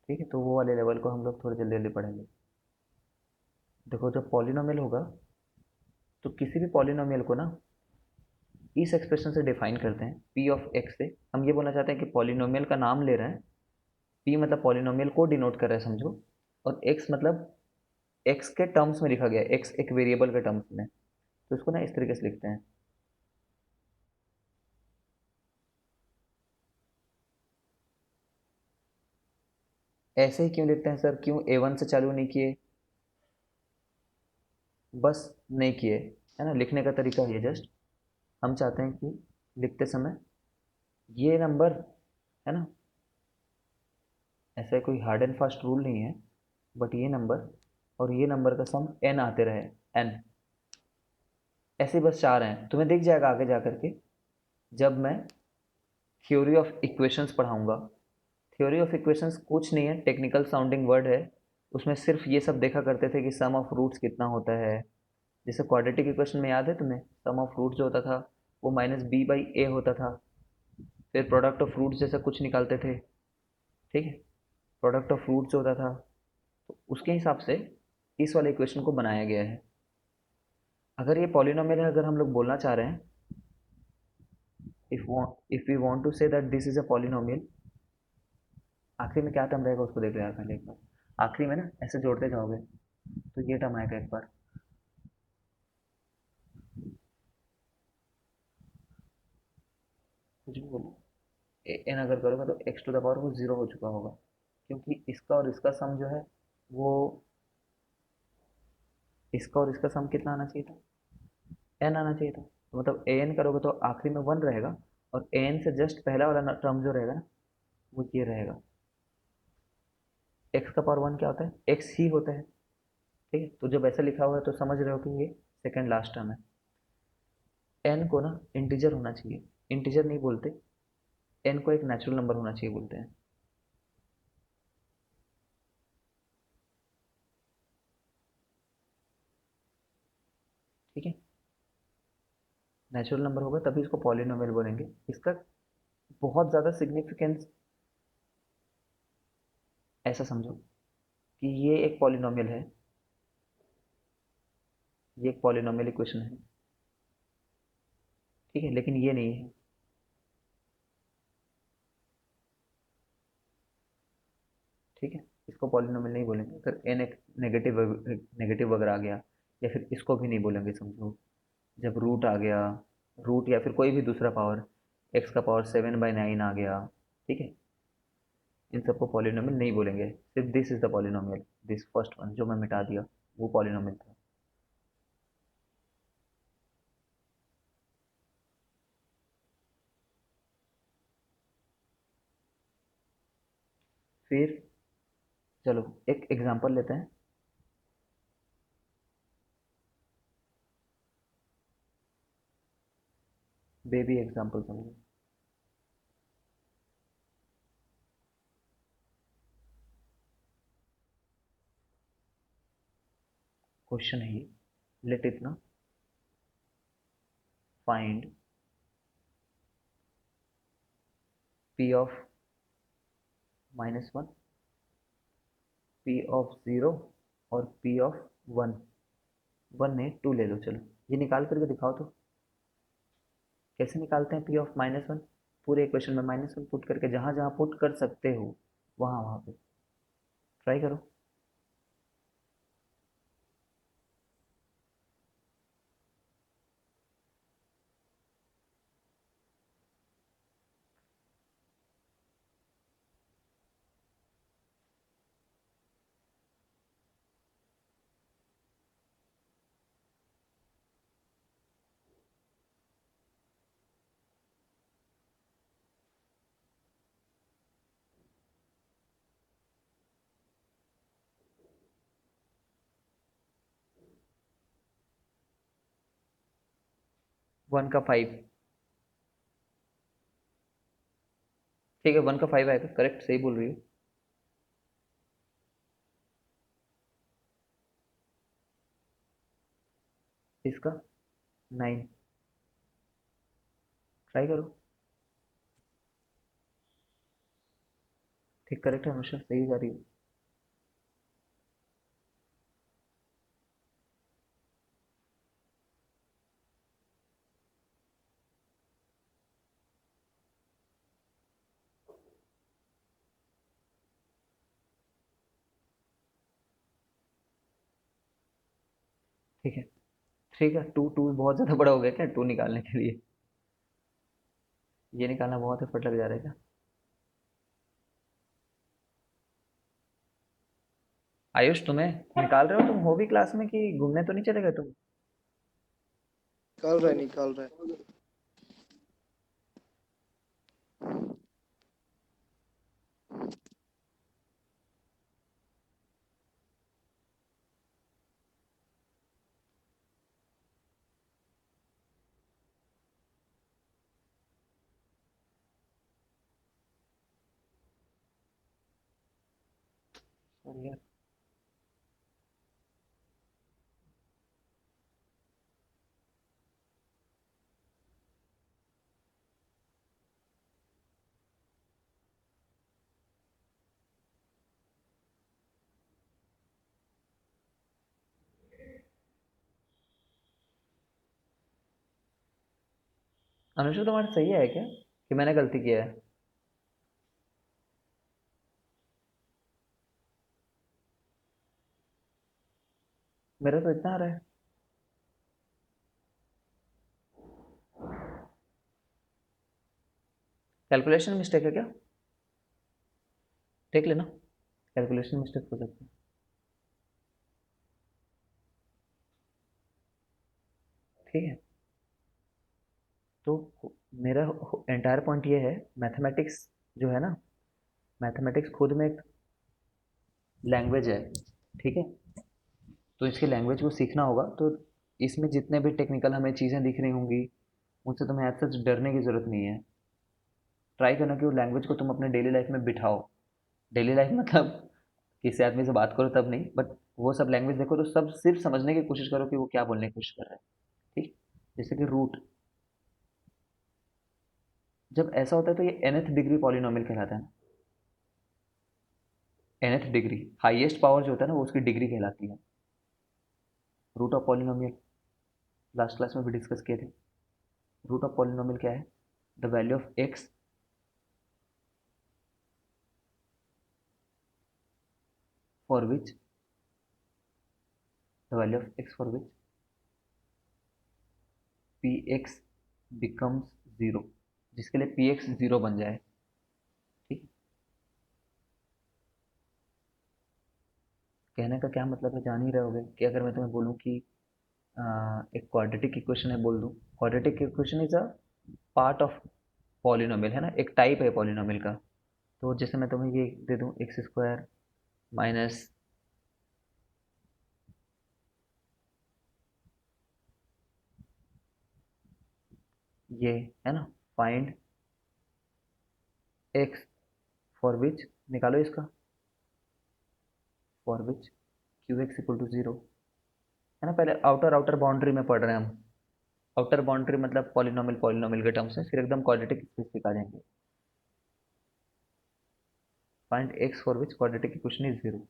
ठीक है, तो वो वाले लेवल को हम लोग थोड़ी जल्दी जल्दी पढ़ेंगे। देखो, जब पॉलिनोमियल होगा तो किसी भी पॉलिनोमियल को ना इस एक्सप्रेशन से डिफाइन करते हैं, पी ऑफ एक्स से। हम ये बोलना चाहते हैं कि पॉलिनोमियल का नाम ले रहे हैं, पी मतलब पॉलिनोमियल को डिनोट कर रहे हैं समझो, और एक्स मतलब एक्स के टर्म्स में लिखा गया है, एक्स एक वेरिएबल के टर्म्स में, तो इसको ना इस तरीके से लिखते हैं। ऐसे ही क्यों लिखते हैं सर, क्यों A1 से चालू नहीं किए? बस नहीं किए, है ना, लिखने का तरीका ये जस्ट हम चाहते हैं कि लिखते समय ये नंबर, है ना, ऐसा कोई हार्ड एंड फास्ट रूल नहीं है, बट ये नंबर और ये नंबर का सम n आते रहे, n ऐसे बस चाह रहे हैं। तुम्हें दिख जाएगा आगे जा करके जब मैं थ्योरी ऑफ इक्वेशंस पढ़ाऊंगा। थ्योरी ऑफ इक्वेशंस कुछ नहीं है, टेक्निकल साउंडिंग वर्ड है। उसमें सिर्फ ये सब देखा करते थे कि सम ऑफ रूट्स कितना होता है। जैसे क्वाड्रेटिक इक्वेशन में याद है तुम्हें, सम ऑफ रूट जो होता था वो माइनस बी बाई ए होता था। फिर प्रोडक्ट ऑफ रूट्स जैसा कुछ निकालते थे, ठीक है, प्रोडक्ट ऑफ रूट्स होता था। तो उसके हिसाब से इस वाले इक्वेशन को बनाया गया है। अगर ये पॉलिनोमियल है, अगर हम लोग बोलना चाह रहे हैं, if we want to say that this is a polynomial, आखिरी में क्या टर्म रहेगा उसको देख लो यार पहले एक बार। आखिरी में ना ऐसे जोड़ते जाओगे तो ये टर्म आएगा एक बार, कुछ भी बोलो, एन अगर करोगे तो एक्स टू द पावर वो जीरो हो चुका होगा, क्योंकि इसका और इसका सम जो है वो, इसका और इसका सम कितना आना चाहिए था, एन आना चाहिए था। तो मतलब ए एन करोगे तो आखिरी में वन रहेगा, और ए एन से जस्ट पहला वाला टर्म जो रहेगा ना वो ये रहेगा। एक्स का पावर वन क्या होता है, एक्स ही होता है। ठीक है, तो जब ऐसा लिखा हुआ है तो समझ रहे हो कि ये सेकेंड लास्ट टर्म है। एन को ना इंटीजर होना चाहिए, इंटीजर नहीं बोलते, एन को एक नेचुरल नंबर होना चाहिए बोलते हैं। ठीक है, नेचुरल नंबर होगा तभी इसको पॉलिनोमियल बोलेंगे। इसका बहुत ज़्यादा सिग्निफिकेंस ऐसा समझो कि ये एक पॉलिनोमियल है, ये एक पॉलिनोमियल इक्वेशन है, ठीक है, लेकिन ये नहीं है। ठीक है, इसको पॉलिनोमियल नहीं बोलेंगे। अगर एन एक नेगेटिव नेगेटिव वगैरह आ गया, या फिर इसको भी नहीं बोलेंगे समझो, जब रूट आ गया, रूट या फिर कोई भी दूसरा पावर, एक्स का पावर 7/9 आ गया, ठीक है, इन सबको पॉलिनोमियल नहीं बोलेंगे। सिर्फ this is the polynomial, this first one जो मैं मिटा दिया वो पॉलिनोमियल था। फिर चलो एक एग्जांपल लेते हैं। बेबी एग्जांपल समझो। क्वेश्चन है ये, लेट इट ना, find P of -1, P of zero, और पी ऑफ वन। वन नहीं, टू ले लो, चलो ये निकाल करके दिखाओ तो। कैसे निकालते हैं पी ऑफ -1? पूरे इक्वेशन में -1 पुट करके, जहाँ जहाँ पुट कर सकते हो वहाँ वहाँ पे ट्राई करो। 1 का 5, ठीक है, 1 का 5 आएगा, करेक्ट, सही बोल रही हो। इसका 9, ट्राई करो। ठीक, करेक्ट है अनुष्का, सही जा रही है। ठीक है। ठीक है, टू टू बहुत ज़्यादा बड़ा हो गया क्या टू निकालने के लिए? ये निकालना बहुत एफर्ट लग जा रहा है क्या? आयुष, तुम्हें निकाल रहे हो तुम? हो भी क्लास में कि घूमने तो नहीं चले गए तुम? निकाल रहा है। अरे यार। अनुष्का, तुम्हारा सही है क्या कि मैंने गलती किया है? मेरा तो इतना आ रहा है। कैलकुलेशन मिस्टेक है क्या? देख लेना, कैलकुलेशन मिस्टेक हो सकती है। ठीक है। तो मेरा एंटायर पॉइंट ये है, मैथमेटिक्स जो है ना, मैथमेटिक्स खुद में एक लैंग्वेज है। ठीक है। तो इसके लैंग्वेज को सीखना होगा, तो इसमें जितने भी टेक्निकल हमें चीज़ें दिख रही होंगी, उनसे तुम्हें एज सच डरने की ज़रूरत नहीं है। ट्राई करना कि वो लैंग्वेज को तुम अपने डेली लाइफ में बिठाओ। डेली लाइफ मतलब किसी आदमी से बात करो तब नहीं, बट वो सब लैंग्वेज देखो तो सब सिर्फ समझने की कोशिश करो कि वो क्या बोलने की कोशिश कर रहा है। ठीक। जैसे कि रूट, जब ऐसा होता है तो ये nth डिग्री पॉलिनोमियल कहलाता है ना। nth डिग्री, हाईएस्ट पावर जो होता है ना, वो उसकी डिग्री कहलाती है। Root of polynomial last class में भी डिस्कस किए थे। रूट ऑफ पॉलिनोमियल क्या है? The value of x for which, the value of x for which P x becomes zero, जिसके लिए पी एक्स ज़ीरो बन जाए। ठीक। कहने का क्या मतलब है जान ही रहे होगे कि अगर मैं तुम्हें बोलूँ कि एक क्वाड्रेटिक इक्वेशन है, बोल दूँ quadratic equation is a part of polynomial, है ना, एक टाइप है पॉलिनोमियल का। तो जैसे मैं तुम्हें ये दे दूँ एक्स स्क्वायर माइनस ये, है ना, फाइंड एक्स फॉर विच, निकालो इसका, for which Q x equal to zero, है ना। पहले आउटर आउटर बाउंड्री में पढ़ रहे हैं हम। आउटर बाउंड्री मतलब पॉलिनोमियल पॉलिनोमियल के टर्म्स में, फिर एकदम क्वाड्रेटिक स्पेसिफिक आ जाएंगे। Find x for which quadratic equation is zero.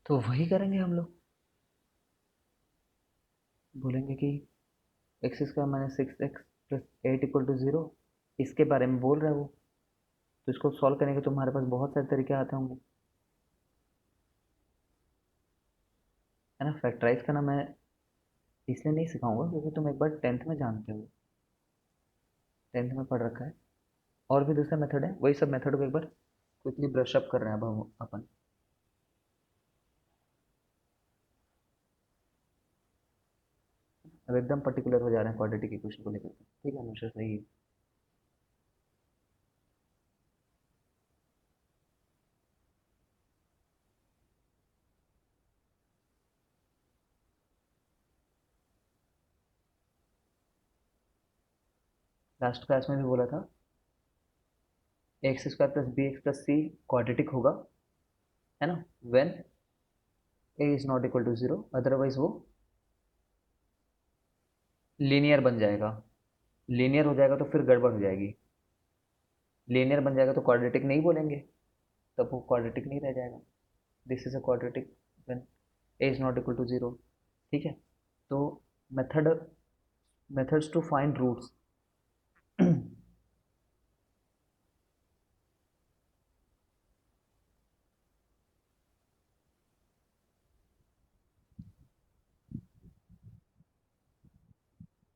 तो वही करेंगे हम लोग। बोलेंगे कि x square minus six x plus eight equal to zero, इसके बारे में बोल रहा है वो। तो इसको सॉल्व करने के तुम्हारे पास बहुत सारे तरीके आते होंगे, है ना। फैक्टराइज करना मैं इसलिए नहीं सिखाऊंगा क्योंकि तुम एक बार टेंथ में जानते हो। 10th में पढ़ रखा है। और भी दूसरा मेथड है, वही सब मेथड को एक बार क्विकली ब्रश अप कर रहे हैं अब हम अपन। अब एकदम पर्टिकुलर हो जा रहे हैं क्वाड्रेटिक इक्वेशन को लेकर के। ठीक है अनुशा, सही है। लास्ट क्लास में भी बोला था x square plus b x plus c quadratic होगा, है ना, when a is not equal to zero, otherwise वो लीनियर बन जाएगा। लीनियर हो जाएगा तो फिर गड़बड़ हो जाएगी। लीनियर बन जाएगा तो क्वाड्रेटिक नहीं बोलेंगे, तब वो क्वाड्रेटिक नहीं रह जाएगा। This is a quadratic when a is not equal to zero. ठीक है, तो method methods to find roots.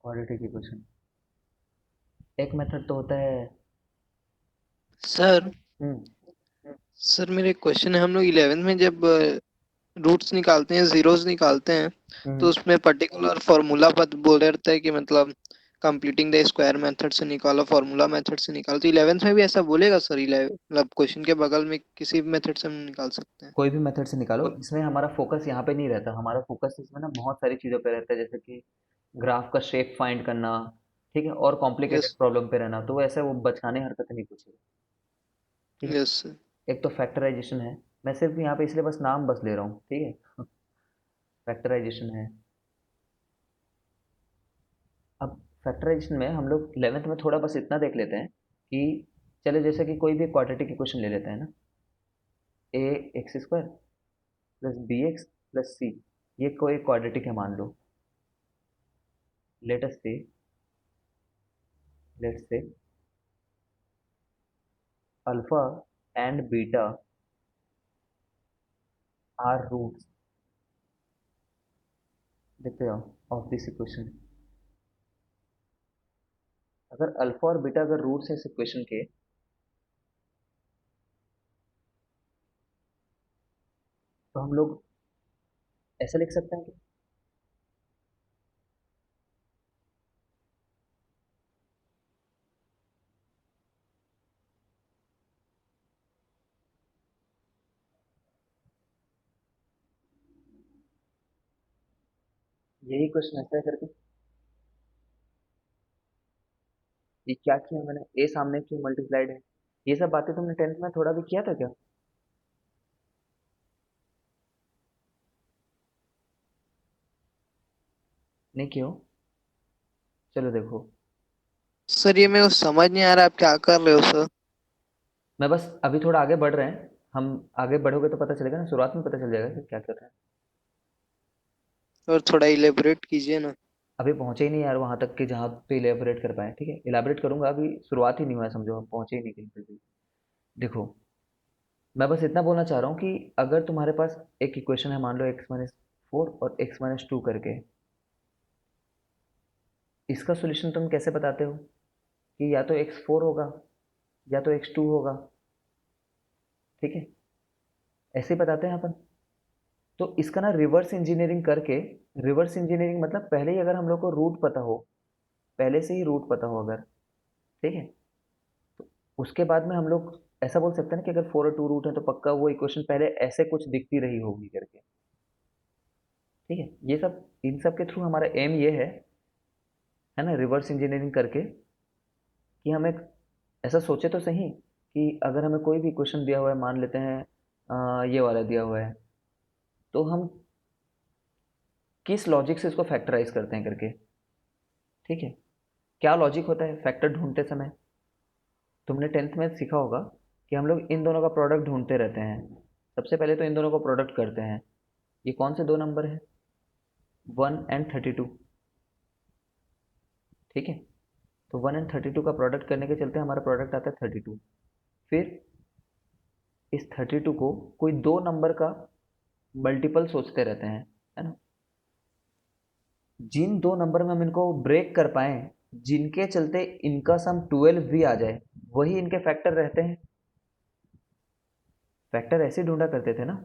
Quadratic equation एक मेथड तो होता है। Sir hmm. सर मेरे क्वेश्चन है, हम लोग 11th में जब रूट्स निकालते हैं, जीरोस निकालते हैं, तो हम्म। उसमें पर्टिकुलर फार्मूला पद बोल रहता है कि मतलब कंप्लीटिंग द स्क्वायर मेथड से निकालो, फार्मूला मेथड से निकालो। तो 11th में भी ऐसा बोलेगा सर? 11 मतलब क्वेश्चन के बगल में किसी भी मेथड से हम निकाल सकते हैं? कोई भी मेथड से निकालो, इसमें हमारा फोकस यहाँ पे नहीं रहता। हमारा फोकस इसमें ना बहुत सारी चीज़ों पे रहता है, जैसे कि ग्राफ का शेप फाइंड करना, ठीक है, और कॉम्प्लिकेटेड यस। प्रॉब्लम पे रहना। तो ऐसे वो बचकाने हरकत नहीं पूछेगा। ठीक है, यस सर। एक तो फैक्टराइजेशन है। मैं सिर्फ यहाँ पे इसलिए बस नाम बस ले रहा हूँ, ठीक है। फैक्टराइजेशन है। अब फैक्टराइजेशन में हम लोग 11th में थोड़ा बस इतना देख लेते हैं कि चले जैसे कि कोई भी क्वाड्रेटिक इक्वेशन ले लेते हैं ना, a x square plus b x plus c, ये कोई क्वाड्रेटिक है मान लो। Let us say let's say alpha and beta are roots, देखते हो, ऑफ दिस इक्वेशन। अगर अल्फा और बीटा अगर रूट्स है इस इक्वेशन के, तो हम लोग ऐसा लिख सकते हैं कि यही क्वेश्चन ऐसा है करके। ये क्या किया मैंने, ए सामने क्यों मल्टीप्लाइड है, ये सब बातें तुमने 10th में थोड़ा भी किया था क्या? नहीं क्यों? चलो देखो, सर ये मेरे को समझ नहीं आ रहा आप क्या कर रहे हो सर। मैं बस अभी थोड़ा आगे बढ़ रहे हैं हम। आगे बढ़ोगे तो पता चलेगा ना, शुरुआत में पता चल जाएगा कि क्या कर रहे हैं। और थोड़ा इलेबोरेट कीजिए ना। अभी पहुंचे ही नहीं यार वहां तक कि जहाँ पे इलेबोरेट कर पाए। ठीक है, इलेबोरेट करूंगा, अभी शुरुआत ही नहीं हुआ है, समझो, हम पहुंचे ही नहीं कहीं पे भी। देखो, मैं बस इतना बोलना चाह रहा हूँ कि अगर तुम्हारे पास एक इक्वेशन है, मान लो x-4 और x-2 करके, इसका सॉल्यूशन तुम कैसे बताते हो कि या तो x4 होगा या तो x2 होगा। ठीक है, ऐसे ही बताते हैं अपन। तो इसका ना रिवर्स इंजीनियरिंग करके, रिवर्स इंजीनियरिंग मतलब पहले ही अगर हम लोग को रूट पता हो, पहले से ही रूट पता हो अगर, ठीक है, तो उसके बाद में हम लोग ऐसा बोल सकते हैं ना कि अगर 4 और 2 रूट है तो पक्का वो इक्वेशन पहले ऐसे कुछ दिखती रही होगी करके। ठीक है, ये सब, इन सब के थ्रू हमारा एम ये है ना, रिवर्स इंजीनियरिंग करके, कि हम एक ऐसा सोचे तो सही कि अगर हमें कोई भी क्वेश्चन दिया हुआ है, मान लेते हैं ये वाला दिया हुआ है, तो हम किस लॉजिक से इसको फैक्टराइज करते हैं करके। ठीक है, क्या लॉजिक होता है फैक्टर ढूंढते समय? तुमने 10th में सीखा होगा कि हम लोग इन दोनों का प्रोडक्ट ढूंढते रहते हैं। सबसे पहले तो इन दोनों का प्रोडक्ट करते हैं। ये कौन से दो नंबर है, 1 and 32। ठीक है, तो 1 and 32 का प्रोडक्ट करने के चलते हमारा प्रोडक्ट आता है 32। फिर इस 32 को कोई दो नंबर का मल्टीपल सोचते रहते हैं, है ना। जिन दो नंबर में हम इनको ब्रेक कर पाए, जिनके चलते इनका सम 12 भी आ जाए वही इनके फैक्टर रहते हैं। फैक्टर ऐसे ढूंढा करते थे ना।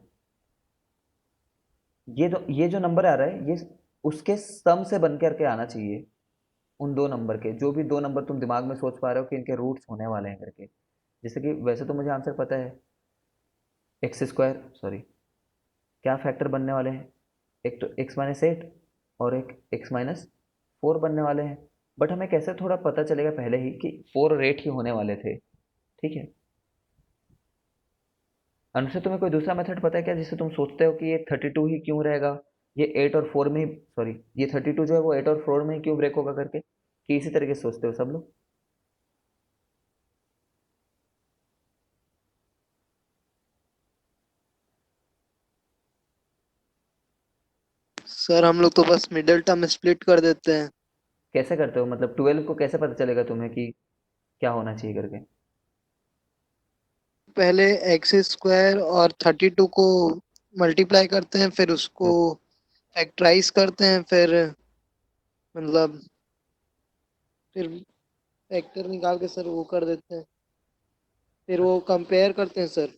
ये जो नंबर आ रहा है ये उसके सम से बन करके आना चाहिए। उन दो नंबर के, जो भी दो नंबर तुम दिमाग में सोच पा रहे हो कि इनके रूट्स होने वाले हैं करके। जैसे कि वैसे तो मुझे आंसर पता है, एक्स स्क्वायर, सॉरी, क्या फैक्टर बनने वाले हैं, एक तो x-8 और एक x-4 बनने वाले हैं। बट हमें कैसे थोड़ा पता चलेगा पहले ही कि 4 और 8 ही होने वाले थे। ठीक है, अनुसे तुम्हें कोई दूसरा मेथड पता है क्या जिससे तुम सोचते हो कि ये 32 ही क्यों रहेगा, ये 8 और 4 में ही, सॉरी, ये 32 जो है वो 8 और 4 में ही क्यों ब्रेक होगा करके, कि इसी तरीके से सोचते हो सब लोग? सर हम लोग तो बस मिडिल टर्म स्प्लिट कर देते हैं। कैसे करते हो, मतलब 12 को कैसे पता चलेगा तुम्हें कि क्या होना चाहिए करके? पहले एक्स स्क्वायर और 32 को मल्टीप्लाई करते हैं, फिर उसको हम्म, फैक्टराइज करते हैं, फिर मतलब फिर फैक्टर निकाल के सर वो कर देते हैं, फिर वो कंपेयर करते हैं सर।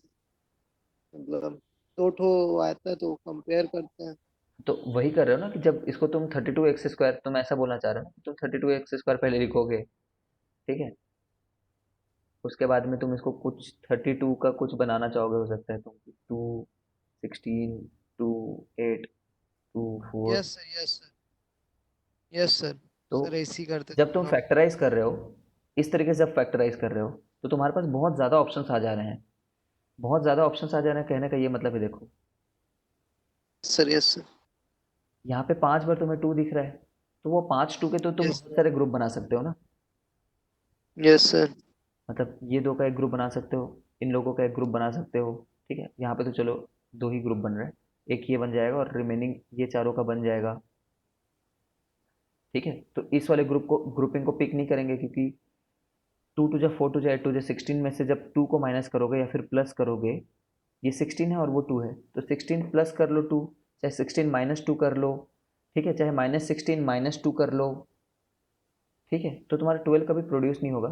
मतलब दो ठो आता है तो कंपेयर करते हैं। तो वही कर रहे हो ना कि जब इसको तुम 32 x स्क्वायर, तुम ऐसा बोलना चाह रहे हो ना, तुम 32 x स्क्वायर पहले लिखोगे। ठीक है, उसके बाद में तुम इसको कुछ 32 का कुछ बनाना चाहोगे, हो सकता है तुम 2, 16, 2, 8, 2, 4। Yes sir, yes sir, yes sir. तो सर ऐसे ही करते थे जब हम तुम लोग। फैक्टराइज कर रहे हो, इस तरीके से जब फैक्टराइज कर रहे हो, तो तुम्हारे पास बहुत ज़्यादा ऑप्शंस आ जा रहे हैं। बहुत ज़्यादा ऑप्शंस आ जा रहे हैं कहने का ये मतलब है, देखो, सर यस सर, यहाँ पे 5 बार तुम्हें 2 दिख रहा है, तो वो 5 2 के तो तुम यस बहुत सारे ग्रुप बना सकते हो ना। यस सर, मतलब ये दो का एक ग्रुप बना सकते हो, इन लोगों का एक ग्रुप बना सकते हो। ठीक है, यहाँ पे तो चलो दो ही ग्रुप बन रहे हैं, एक ये बन जाएगा और रिमेनिंग ये चारों का बन जाएगा। ठीक है, तो इस वाले ग्रुपिंग को पिक नहीं करेंगे, क्योंकि 2 2 जा 4 2 जा 8 2 जा 16 में से जब 2 को माइनस करोगे या फिर प्लस करोगे, ये 16 है और वो 2 है, तो 16 प्लस कर लो 2, चाहे 16 - 2 कर लो। ठीक है, चाहे -16 - 2 कर लो। ठीक है, तो तुम्हारा 12 कभी प्रोड्यूस नहीं होगा।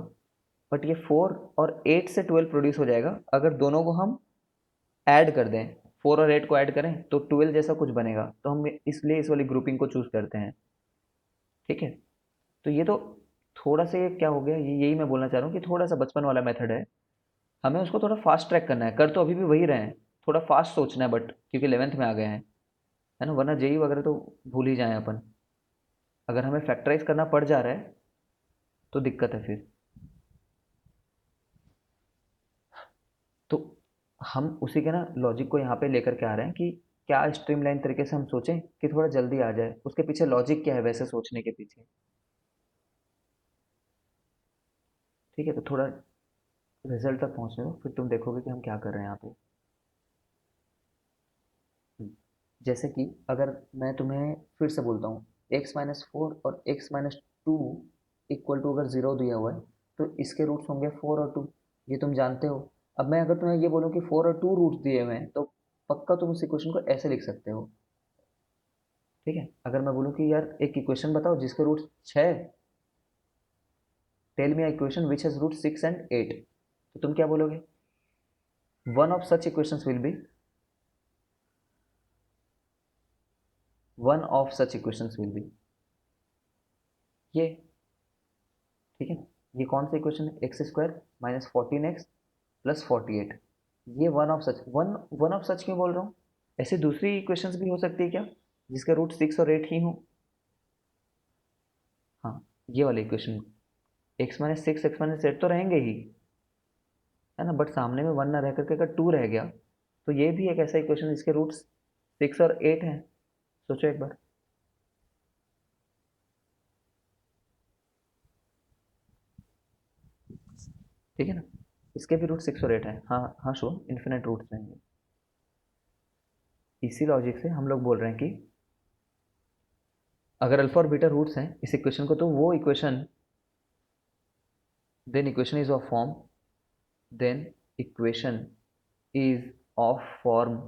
बट ये 4 और 8 से 12 प्रोड्यूस हो जाएगा अगर दोनों को हम ऐड कर दें। 4 और 8 को ऐड करें तो 12 जैसा कुछ बनेगा, तो हम इसलिए इस वाली ग्रुपिंग को चूज करते हैं। ठीक है, तो ये तो थोड़ा सा, ये क्या हो गया, ये यही मैं बोलना चाह रहा हूँ कि थोड़ा सा बचपन वाला मेथड है। हमें उसको थोड़ा फास्ट ट्रैक करना है, कर तो अभी भी वही रहे हैं, थोड़ा फास्ट सोचना है, बट क्योंकि 11th में आ गए हैं, है ना, वरना जेई वगैरह तो भूल ही जाएं अपन। अगर हमें फैक्टराइज करना पड़ जा रहा है तो दिक्कत है फिर। तो हम उसी के ना लॉजिक को यहाँ पे लेकर के आ रहे हैं कि क्या स्ट्रीमलाइन तरीके से हम सोचें कि थोड़ा जल्दी आ जाए, उसके पीछे लॉजिक क्या है वैसे सोचने के पीछे। ठीक है, तो थोड़ा रिजल्ट तक पहुँचने दो, फिर तुम देखोगे कि हम क्या कर रहे हैं यहाँ पे। जैसे कि अगर मैं तुम्हें फिर से बोलता हूँ, x-4 और x-2 इक्वल टू अगर 0 दिया हुआ है, तो इसके रूट्स होंगे 4 और 2, ये तुम जानते हो। अब मैं अगर तुम्हें ये बोलूँ कि 4 और 2 रूट्स दिए हुए हैं, तो पक्का तुम उस इक्वेशन को ऐसे लिख सकते हो। ठीक है, अगर मैं बोलूँ कि यार एक इक्वेशन बताओ जिसके roots 6, tell me equation which has root 6 and 8, तो तुम क्या बोलोगे? One of such equations will be, one of such equations will be ये। ठीक है, ये कौन सा इक्वेशन है? x² - 14x + 48, ये one of such, one of सच क्यों बोल रहा हूँ? ऐसे दूसरी इक्वेशंस भी हो सकती है क्या जिसका रूट 6 और 8 ही हो? हाँ, ये वाली इक्वेशन, x-6 x-8 तो रहेंगे ही, है ना, बट सामने में वन ना रह करके अगर 2 रह गया, तो ये भी एक ऐसा इक्वेशन जिसके रूट्स 6 और 8 हैं। सोचो एक बार। ठीक है ना, इसके भी रूट 6 और 8 हैं, हाँ हाँ, शो इन्फिनेट रूट्स रहेंगे। इसी लॉजिक से हम लोग बोल रहे हैं कि अगर अल्फा और बीटा रूट्स हैं इस इक्वेशन को, तो वो equation, then equation is of form, then equation is of form,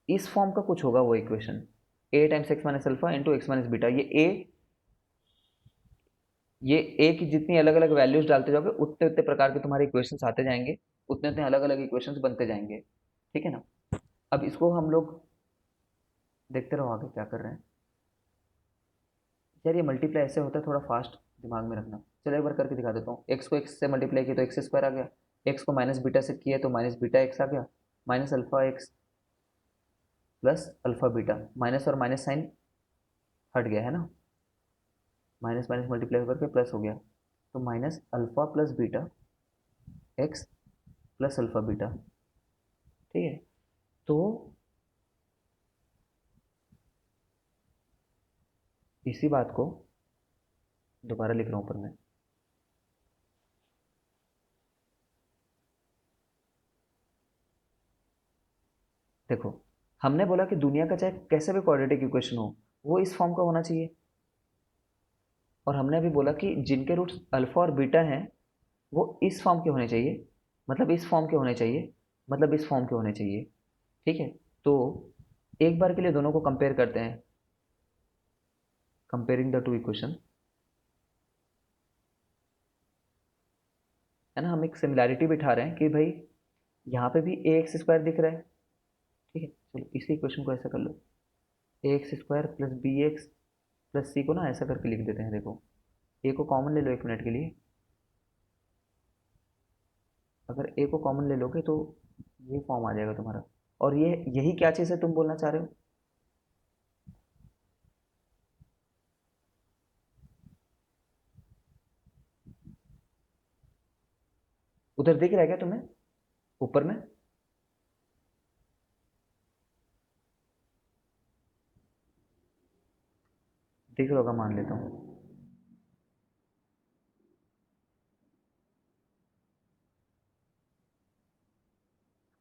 इस फॉर्म का कुछ होगा वो equation, a times x - alpha into x - beta. ये a ये ए की जितनी अलग अलग वैल्यूज डालते जाओगे उतने उतने प्रकार के तुम्हारे इक्वेशंस आते जाएंगे, उतने उतने अलग अलग इक्वेशंस बनते जाएंगे। ठीक है ना। अब इसको हम लोग देखते रहो आगे क्या कर रहे हैं। यार ये मल्टीप्लाई ऐसे होता है, थोड़ा फास्ट दिमाग में रखना। चलो एक बार करके दिखा देता हूँ। एक्स को एक्स से मल्टीप्लाई किया तो एक्स स्क्वायर आ गया, एक्स को माइनस बीटा से किया तो माइनस बीटा एक्स आ गया, minus alpha x plus alpha beta, minus और माइनस साइन हट गया है ना, माइनस माइनस मल्टीप्लाई होकर के प्लस हो गया, तो minus alpha plus beta x plus alpha beta. ठीक है। तो इसी बात को दोबारा लिख रहा हूँ ऊपर में। देखो, हमने बोला कि दुनिया का चाहे कैसे भी क्वाड्रेटिक इक्वेशन हो वो इस फॉर्म का होना चाहिए, और हमने अभी बोला कि जिनके रूट्स अल्फा और बीटा हैं वो इस फॉर्म के होने चाहिए, मतलब इस फॉर्म के होने चाहिए, मतलब इस फॉर्म के होने चाहिए। ठीक है। तो एक बार के लिए दोनों को कंपेयर करते हैं, कंपेयरिंग द टू इक्वेशन, है ना। हम एक सिमिलैरिटी बिठा रहे हैं कि भाई यहाँ पे भी ए एक्स स्क्वायर दिख रहा है। ठीक है, चलो इसी इक्वेशन को ऐसा कर लो, a x square plus b x plus c को ना ऐसा करके लिख देते हैं। देखो, ए को कॉमन ले लो एक मिनट के लिए। अगर ए को कॉमन ले लोगे तो ये फॉर्म आ जाएगा तुम्हारा। और ये यही क्या चीज़ है तुम बोलना चाह रहे हो? उधर दिख रहा है क्या तुम्हें ऊपर में? दिख रहा होगा मान लेता हूँ।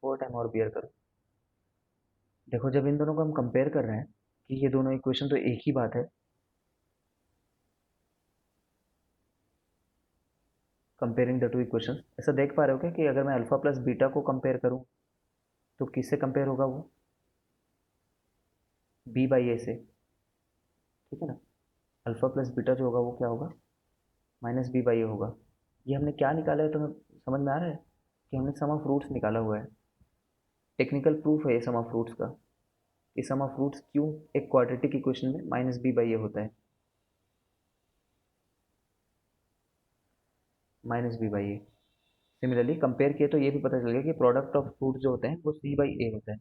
और टाइम और बियर करो। देखो, जब इन दोनों को हम कंपेयर कर रहे हैं कि ये दोनों इक्वेशन तो एक ही बात है, कंपेयरिंग द टू इक्वेशन, ऐसा देख पा रहे हो क्या कि अगर मैं अल्फा प्लस बीटा को कंपेयर करूं तो किससे कंपेयर होगा वो? बी बाई ए से। ठीक है ना। अल्फा प्लस बीटा जो होगा वो क्या होगा? माइनस बी बाई ए होगा। ये हमने क्या निकाला है तुम्हें समझ में आ रहा है? कि हमने सम ऑफ रूट्स निकाला हुआ है। टेक्निकल प्रूफ है ये सम ऑफ रूट्स का, कि सम ऑफ रूट्स क्यों एक क्वाड्रेटिक इक्वेशन में माइनस बी बाई ए होता है, minus b by a. Similarly compare किए तो ये भी पता चल गया कि प्रोडक्ट ऑफ फ्रूट जो होते हैं वो सी बाई ए होता है।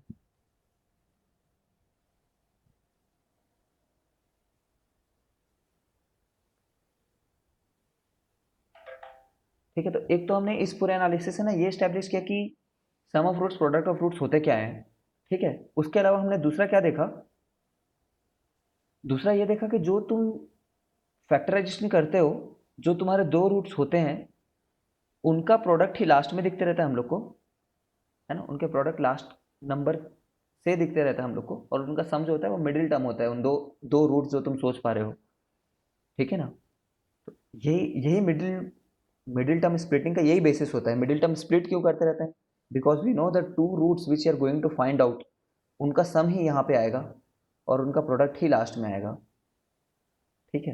ठीक है। तो एक तो हमने इस पूरे एनालिसिस से ना ये स्टैब्लिश किया कि sum of roots product of roots होते क्या है। ठीक है। उसके अलावा हमने दूसरा क्या देखा? दूसरा ये देखा कि जो तुम फैक्टराइजेशन करते हो, जो तुम्हारे दो रूट्स होते हैं उनका प्रोडक्ट ही लास्ट में दिखते रहता है हम लोग को, है ना। उनके प्रोडक्ट लास्ट नंबर से दिखते रहता है हम लोग को, और उनका सम जो होता है वो मिडिल टर्म होता है उन दो दो रूट्स जो तुम सोच पा रहे हो। ठीक है ना। तो यही यही मिडिल मिडिल टर्म स्प्लिटिंग का यही बेसिस होता है। मिडिल टर्म स्प्लिट क्यों करते रहते हैं? Because we know the two roots which are going to find out, उनका सम ही यहाँ पे आएगा और उनका प्रोडक्ट ही लास्ट में आएगा। ठीक है।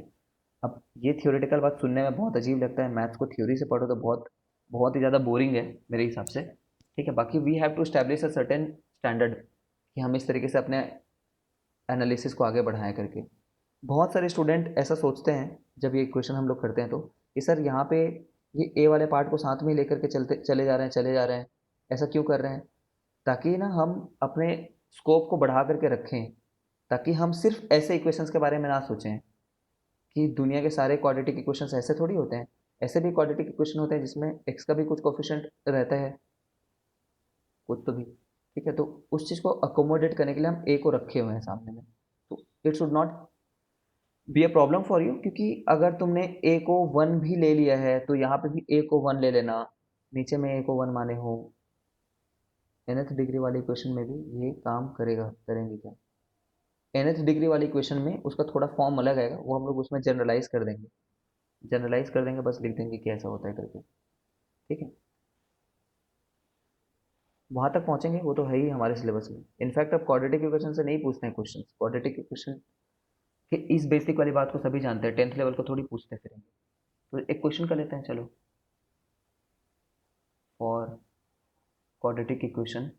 अब ये थियोरेटिकल बात सुनने में बहुत अजीब लगता है, मैथ्स को थ्योरी से पढ़ो तो बहुत बहुत ही ज़्यादा बोरिंग है मेरे हिसाब से। ठीक है। बाकी we have to establish a certain standard कि हम इस तरीके से अपने एनालिसिस को आगे बढ़ाएं करके। बहुत सारे स्टूडेंट ऐसा सोचते हैं जब ये क्वेश्चन हम लोग करते हैं तो, कि सर यहाँ पे ये ए वाले पार्ट को साथ में ही लेकर के चलते चले जा रहे हैं, चले जा रहे हैं, ऐसा क्यों कर रहे हैं? ताकि ना हम अपने स्कोप को बढ़ा करके रखें, ताकि हम सिर्फ ऐसे इक्वेशंस के बारे में ना सोचें कि दुनिया के सारे क्वाड्रेटिक इक्वेशंस ऐसे थोड़ी होते हैं। ऐसे भी क्वाड्रेटिक इक्वेशन होते हैं जिसमें एक्स का भी कुछ कोफिशिएंट रहता है, कुछ तो भी। ठीक है। तो उस चीज़ को अकोमोडेट करने के लिए हम ए को रखे हुए हैं सामने में। तो it should not be a problem for you, क्योंकि अगर तुमने ए को वन भी ले लिया है तो यहाँ पे भी ए को वन ले लेना, नीचे में ए को वन माने हो। nth डिग्री वाली इक्वेशन में भी ये काम करेगा, करेंगे क्या? nth डिग्री वाली इक्वेशन में उसका थोड़ा फॉर्म अलग आएगा, वो हम लोग उसमें जनरलाइज कर देंगे, जनरलाइज कर देंगे, बस लिख देंगे कि ऐसा होता है करके। ठीक है। वहां तक पहुंचेंगे, वो तो है ही हमारे सिलेबस में। इनफैक्ट अब क्वाड्रेटिक इक्वेशन से नहीं पूछते हैं क्वेश्चन, क्वाड्रेटिक इक्वेशन कि इस बेसिक वाली बात को सभी जानते हैं, 10th लेवल को थोड़ी पूछते फिरेंगे। तो एक क्वेश्चन कर लेते हैं चलो। For quadratic equation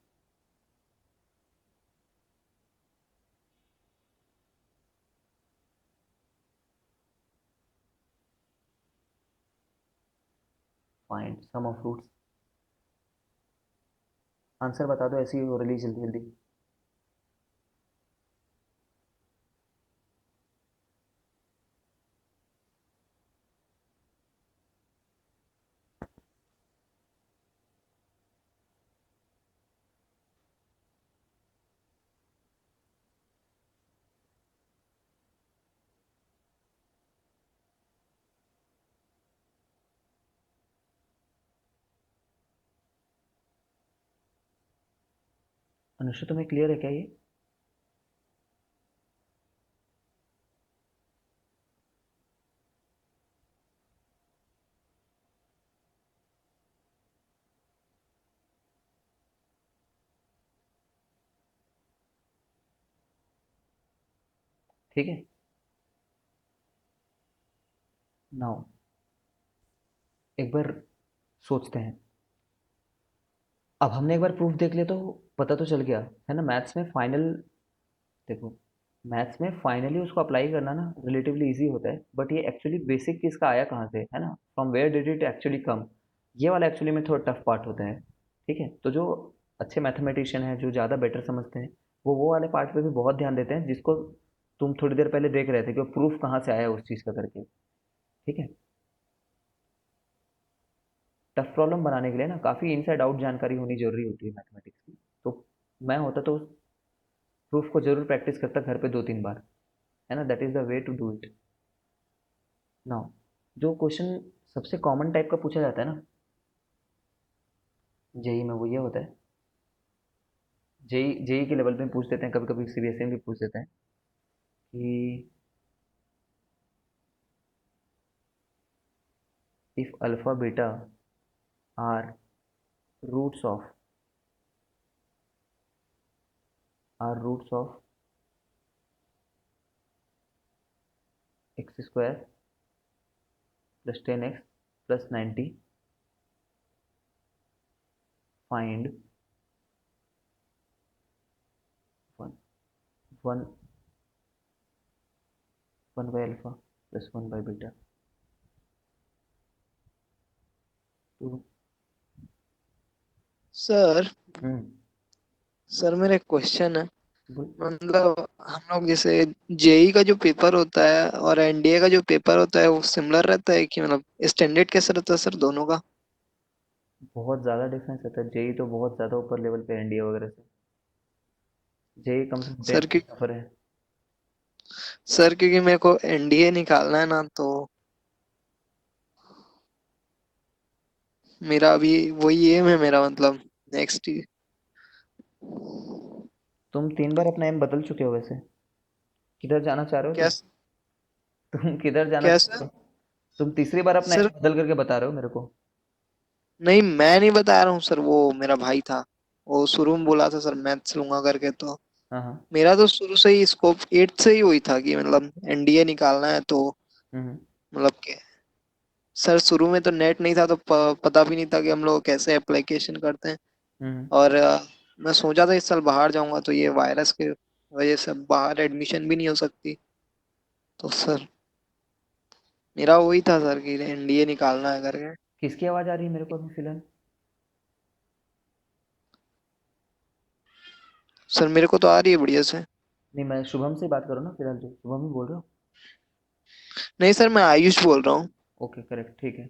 find sum of roots. Answer बता दो ऐसे ही ओरली जल्दी जल्दी। अनुष्का तुम्हें क्लियर है क्या ये? ठीक है। नाउ एक बार सोचते हैं। अब हमने एक बार प्रूफ देख लिया तो पता तो चल गया है ना। मैथ्स में फाइनल, देखो, मैथ्स में फाइनली उसको अप्लाई करना ना रिलेटिवली इजी होता है, बट ये एक्चुअली बेसिक किसका आया कहाँ से, है ना, from where did it actually come, ये वाला एक्चुअली में थोड़ा टफ पार्ट होता है। ठीक है, तो जो अच्छे मैथमेटिशियन हैं, जो ज़्यादा बेटर समझते हैं, वो वाले पार्ट पे भी बहुत ध्यान देते हैं, जिसको तुम थोड़ी देर पहले देख रहे थे कि वो प्रूफ कहाँ से आया उस चीज़ का करके। ठीक है। टफ प्रॉब्लम बनाने के लिए ना काफ़ी इनसाइड आउट जानकारी होनी जरूरी होती है मैथमेटिक्स की। तो मैं होता तो प्रूफ को जरूर प्रैक्टिस करता घर पे 2-3 बार, है ना। That is the way to do it. Now जो क्वेश्चन सबसे कॉमन टाइप का पूछा जाता है ना जेई में, वो ये होता है। जेई जेई के लेवल पे पूछ देते हैं, कभी कभी सीबीएसई में भी पूछ देते हैं कि if alpha beta are roots of x square plus 10x plus 90, find one one one by alpha plus one by beta. तो सर हम्म सर मेरा एक क्वेश्चन है। बोल। मतलब हम लोग जैसे जेई का जो पेपर होता है और एनडीए का जो पेपर होता है वो सिमिलर रहता है कि मतलब स्टैंडर्ड कैसे रहता है सर दोनों का? बहुत ज़्यादा डिफरेंस रहता है। जेई तो बहुत ज़्यादा ऊपर लेवल पे एनडीए वगैरह से। जेई कम से कम 10 सर की ऊपर है। सर क्योंकि मेरे को एनडीए निकालना है ना, तो मेरा अभी वही एम है मेरा, मतलब नेक्स्ट। तुम 3 बार अपना एम बदल चुके हो वैसे। किधर जाना चाह रहे हो तुम? कैसे? तुम किधर जाना चाह कैसे? रहे हो? तुम तीसरी बार अपना सर एम बदल करके बता रहे हो मेरे को। नहीं, मैं नहीं बता रहा हूँ सर, वो मेरा भाई था। वो शुरू में बोला था सर मैथ्स लूंगा करके, तो हाँ हाँ। मेरा तो शुरू से ही स्कोप 8 से ही हुई था कि मतलब एनडीए निकालना है, तो हम्म मतलब के सर शुरू में तो नेट नहीं था, तो पता भी नहीं था कि हम लोग कैसे एप्लीकेशन करते हैं। हम्म। और मैं सोचा था इस साल बाहर जाऊंगा, तो ये वायरस के वजह से बाहर एडमिशन भी नहीं हो सकती। तो सर मेरा वही था सर कि एनडीए निकालना है करके। किसकी आवाज़ आ रही है मेरे को अभी फिलहाल? सर मेरे को तो आ रही है बढ़िया से। नहीं, मैं शुभम से बात करूँ ना फिलहाल, जो शुभम ही बोल रहा हूँ। नहीं सर, मैं आयुष बोल रहा हूँ। ओके करेक्ट, ठीक है।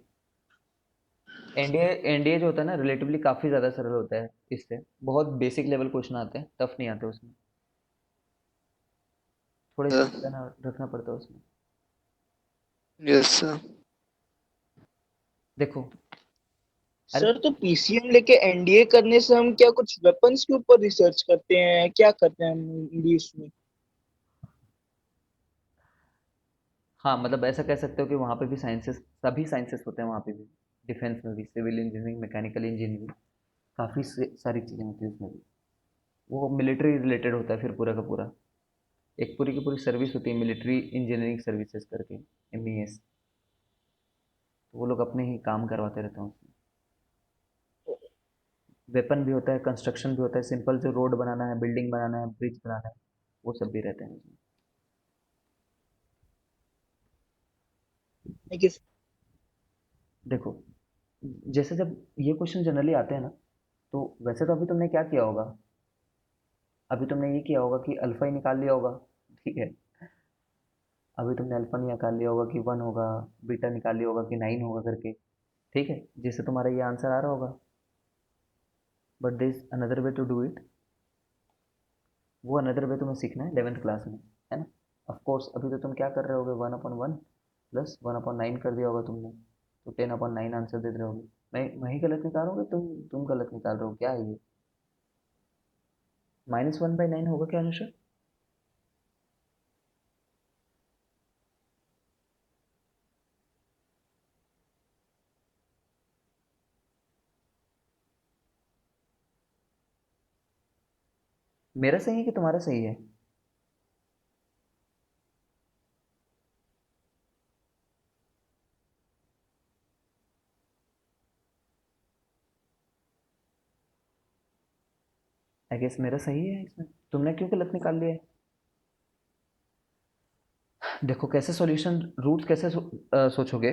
एनडीए एनडीए जो होता है ना रिलेटिवली काफ़ी ज़्यादा सरल होता है। इससे बहुत बेसिक लेवल क्वेश्चन आते हैं, टफ नहीं आते उसमें। थोड़ा स्टेमिना रखना पड़ता है उसमें। Yes sir. देखो, अरे सर तो पीसीएम लेके एनडीए करने से हम क्या कुछ वेपन्स के ऊपर रिसर्च करते हैं, क्या करते हैं हम इंग्लिश में? हाँ, मतलब ऐसा कह सकते हो कि वहाँ पे भी साइंसेस, सभी साइंसेस होते हैं वहाँ पे भी। डिफेंस में भी, सिविल इंजीनियरिंग, मैकेनिकल इंजीनियरिंग, काफ़ी सारी चीज़ें होती हैं उसमें भी। वो मिलिट्री रिलेटेड होता है फिर पूरा का पूरा। एक पूरी की पूरी सर्विस होती है मिलिट्री इंजीनियरिंग सर्विसेज करके, एमईएस। तो वो लोग अपने ही काम करवाते रहते हैं उसमें। वेपन भी होता है, कंस्ट्रक्शन भी होता है, सिंपल जो रोड बनाना है, बिल्डिंग बनाना है, ब्रिज बनाना है, वो सब भी रहते हैं उसमें। Like इस देखो, जैसे जब ये क्वेश्चन जनरली आते हैं ना, तो वैसे तो अभी तुमने क्या किया होगा, अभी तुमने ये किया होगा कि अल्फा ही निकाल लिया होगा, ठीक है। अभी तुमने अल्फा नहीं निकाल लिया होगा कि 1 होगा, बीटा निकाल लिया होगा कि 9 होगा करके, ठीक है, जिससे तुम्हारा ये आंसर आ रहा होगा। But this another way to do it, वो अनदर वे तुम्हें सीखना है 11th क्लास में, है ना। ऑफ कोर्स अभी तो तुम क्या कर रहे होगे, 1/1 प्लस 1/9 कर दिया होगा तुमने, तो 10/9 आंसर दे रहे होगे। मैं ही गलत निकाल रहा हूँ, तुम गलत निकाल रहे हो, क्या है ये? -1/9 होगा क्या अनुषा? मेरा सही है कि तुम्हारा सही है? आई गेस मेरा सही है इसमें, तुमने क्यों गलत निकाल लिया है? देखो कैसे सॉल्यूशन रूट्स कैसे सोचोगे।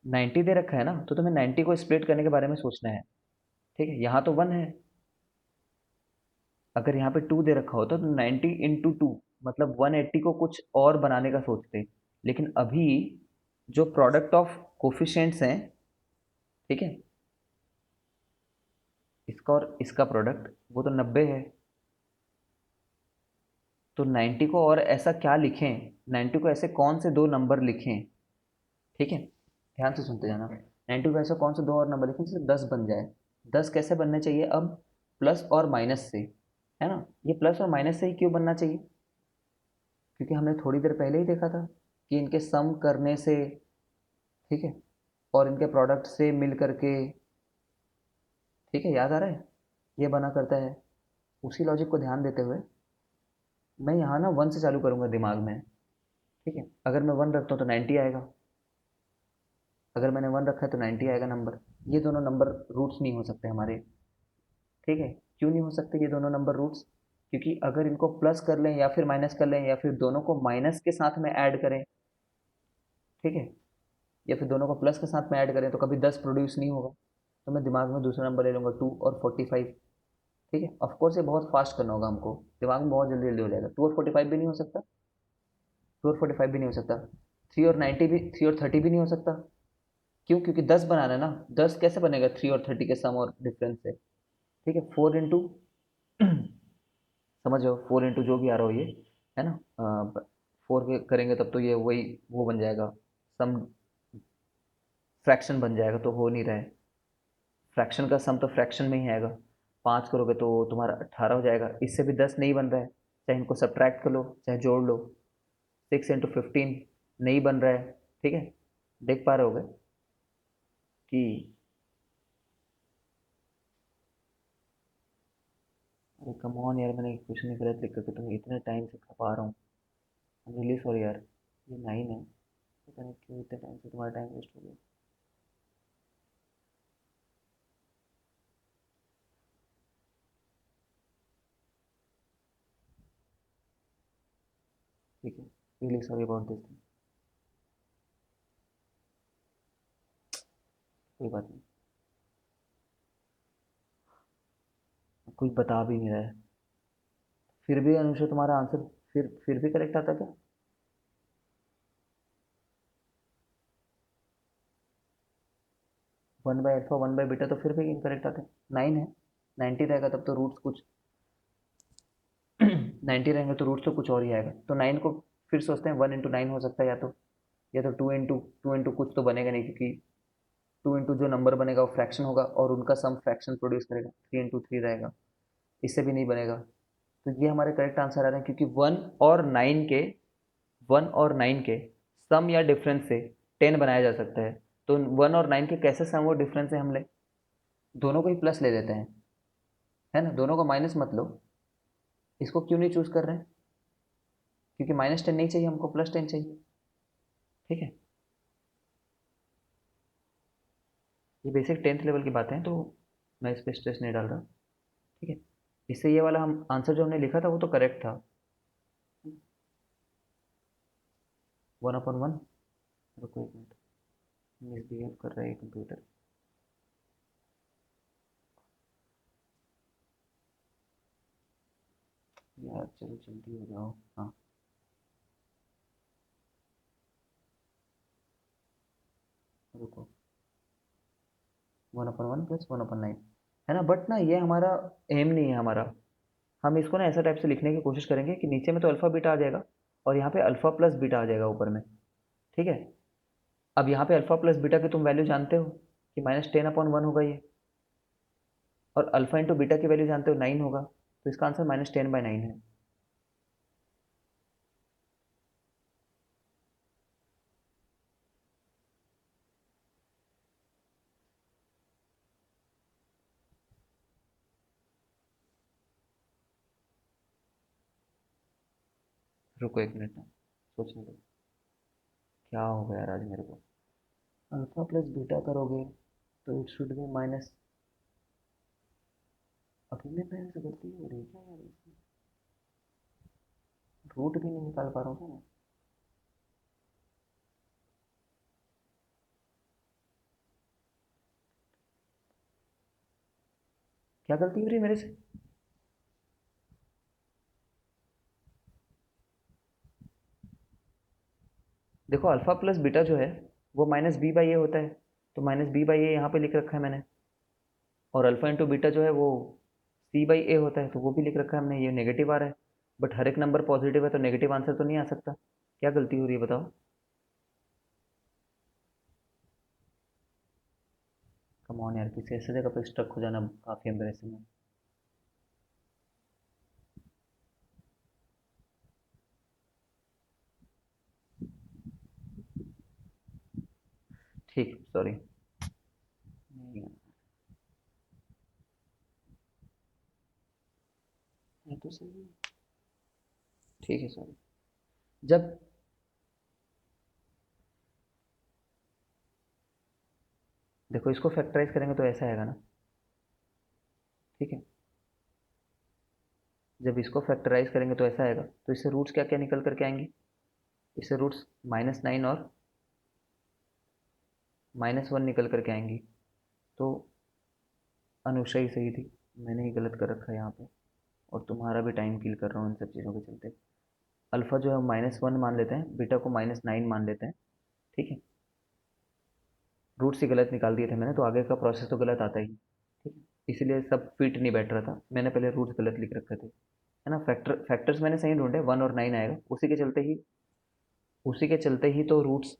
90 दे रखा है ना, तो तुम्हें 90 को स्प्लिट करने के बारे में सोचना है, ठीक है। यहाँ तो 1 है, अगर यहाँ पे 2 दे रखा होता तो 90 × 2 मतलब 180 को कुछ और बनाने का सोचते। लेकिन अभी जो प्रोडक्ट ऑफ कोफिशिएंट्स हैं, ठीक है, इसका और इसका प्रोडक्ट वो तो 90 है, तो 90 को और ऐसा क्या लिखें, 90 को ऐसे कौन से दो नंबर लिखें, ठीक है, ध्यान से सुनते जाना। 90 को ऐसे कौन से दो और नंबर लिखें जिससे 10 बन जाए। 10 कैसे बनने चाहिए अब, प्लस और माइनस से, है ना। ये प्लस और माइनस से ही क्यों बनना चाहिए, क्योंकि हमने थोड़ी देर पहले ही देखा था कि इनके सम करने से, ठीक है, और इनके प्रोडक्ट से मिल करके, ठीक है, याद आ रहा है, ये बना करता है। उसी लॉजिक को ध्यान देते हुए मैं यहाँ ना 1 से चालू करूँगा दिमाग में, ठीक है। अगर मैं 1 रखता हूँ तो 90 आएगा, अगर मैंने 1 रखा है तो 90 आएगा नंबर। ये दोनों नंबर रूट्स नहीं हो सकते हमारे, ठीक है। क्यों नहीं हो सकते ये दोनों नंबर रूट्स, क्योंकि अगर इनको प्लस कर लें या फिर माइनस कर लें या फिर दोनों को माइनस के साथ में ऐड करें, ठीक है, या फिर दोनों को प्लस के साथ में ऐड करें तो कभी 10 प्रोड्यूस नहीं होगा। तो मैं दिमाग में दूसरा नंबर ले लूँगा 2 और 45, ठीक है। ऑफकोर्स ये बहुत फास्ट करना होगा हमको, दिमाग में बहुत जल्दी जल्दी हो जाएगा। 2 और 45 भी नहीं हो सकता, 2 और 45 भी नहीं हो सकता, 3 और 90 भी, 3 और 30 भी नहीं हो सकता। क्यों? क्योंकि 10 बनाना है ना, 10 कैसे बनेगा 3 और 30 के सम और डिफरेंस से, ठीक है। 4 इंटू समझ रहे हो, 4 इंटू जो भी आ रहा हो ये, है ना, 4 के करेंगे तब तो ये वही वो बन जाएगा, सम फ्रैक्शन बन जाएगा, तो हो नहीं रहा है। फ्रैक्शन का सम तो फ्रैक्शन में ही आएगा। 5 करोगे तो तुम्हारा 18 हो जाएगा, इससे भी 10 नहीं बन रहा है, चाहे इनको सब्ट्रैक्ट कर लो चाहे जोड़ लो। 6 × 15 नहीं बन रहा है, ठीक है। देख पा रहे होगे कि, अरे कम ऑन यार, मैंने क्वेश्चन ही गलत लिख करके तुम्हें इतने टाइम से खपा रहा हूँ। आई एम रियली सॉरी यार, ये 9 है, पता नहीं क्यों इतने टाइम से तुम्हारा टाइम वेस्ट हो गया। ठीक है, really sorry about this thing, कोई बात नहीं। कुछ बता भी नहीं रहा है, फिर भी अनुषा तुम्हारा आंसर फिर भी करेक्ट आता क्या? 1/अल्फा 1/बीटा तो फिर भी इनकरेक्ट आते हैं। 9 है, 90 रहेगा तब तो रूट्स कुछ 90 रहेंगे तो रूट्स तो कुछ और ही आएगा। तो 9 को फिर सोचते हैं 1 × 9 हो सकता है, या तो 2 इंटू कुछ तो बनेगा नहीं, क्योंकि 2 इंटू जो नंबर बनेगा वो फ्रैक्शन होगा और उनका सम फ्रैक्शन प्रोड्यूस करेगा, 3 × 3 रहेगा, इससे भी नहीं बनेगा। तो ये हमारे करेक्ट आंसर आ रहे हैं, क्योंकि 1 और 9 के सम या डिफरेंस से 10 बनाया जा सकता है। तो 1 और 9 के कैसे सम और डिफरेंस है, हम ले दोनों को ही प्लस ले देते हैं, है ना, दोनों को माइनस मत लो। इसको क्यों नहीं चूज कर रहे हैं, क्योंकि -10 नहीं चाहिए हमको, +10 चाहिए, ठीक है। ये बेसिक 10th लेवल की बातें हैं, तो मैं इस पर स्ट्रेस नहीं डाल रहा। ठीक है, इससे ये वाला हम आंसर जो हमने लिखा था वो तो करेक्ट था। 1/1। रुको एक मिनट, मिसबिहेव कर रहा है कंप्यूटर। यार चलो जल्दी हो जाओ। हाँ, रुको। 1/1 प्लस 1/9 है ना, बट ना ये हमारा एम नहीं है हमारा। हम इसको ना ऐसा टाइप से लिखने की कोशिश करेंगे कि नीचे में तो अल्फ़ा बीटा आ जाएगा और यहाँ पे अल्फ़ा प्लस बीटा आ जाएगा ऊपर में। ठीक है, अब यहाँ पे अल्फ़ा प्लस बीटा की तुम वैल्यू जानते हो कि -10/1 होगा ये, और अल्फ़ा इंटू बीटा की वैल्यू जानते हो 9 होगा, तो इसका आंसर -10/9 है। रुको एक मिनट ना, सोचने दो क्या हो गया यार आज मेरे को। अल्फ़ा प्लस बीटा करोगे तो इट शुड बी माइनस। अकेले पैर से गलती हो रही है क्या यार इसमें? रूट भी नहीं निकाल पा रहा हूँ मैं। क्या गलती हो रही है मेरे से? देखो अल्फ़ा प्लस बीटा जो है वो -b/a होता है, तो -b/a यहाँ पे लिख रखा है मैंने, और अल्फ़ा इंटू बीटा जो है वो c/a होता है, तो वो भी लिख रखा है हमने। ये नेगेटिव आ रहा है, बट हर एक नंबर पॉजिटिव है तो नेगेटिव आंसर तो नहीं आ सकता। क्या गलती हो रही है बताओ? कम ऑन यार, किसी ऐसी जगह पे स्ट्रक हो जाना काफ़ी एम्बरेसिंग है। ठीक, सॉरी। है तो सही। ठीक है, सॉरी। जब देखो इसको फैक्टराइज करेंगे तो ऐसा आएगा ना। ठीक है, जब इसको फैक्टराइज करेंगे तो ऐसा आएगा, तो इससे रूट्स क्या क्या निकल करके आएंगे? इससे रूट्स -9 और -1 निकल करके आएंगी। तो अनुषा ही सही थी, मैंने ही गलत कर रखा है यहाँ पे, और तुम्हारा भी टाइम किल कर रहा हूँ इन सब चीज़ों के चलते। अल्फ़ा जो है -1 मान लेते हैं, बीटा को -9 मान लेते हैं। ठीक है, रूट्स ही गलत निकाल दिए थे मैंने, तो आगे का प्रोसेस तो गलत आता ही। ठीक है, इसीलिए सब फिट नहीं बैठ रहा था, मैंने पहले रूट्स गलत लिख रखे थे, है ना। फैक्टर्स मैंने सही ढूंढे, 1 और 9 आएगा, उसी के चलते ही तो रूट्स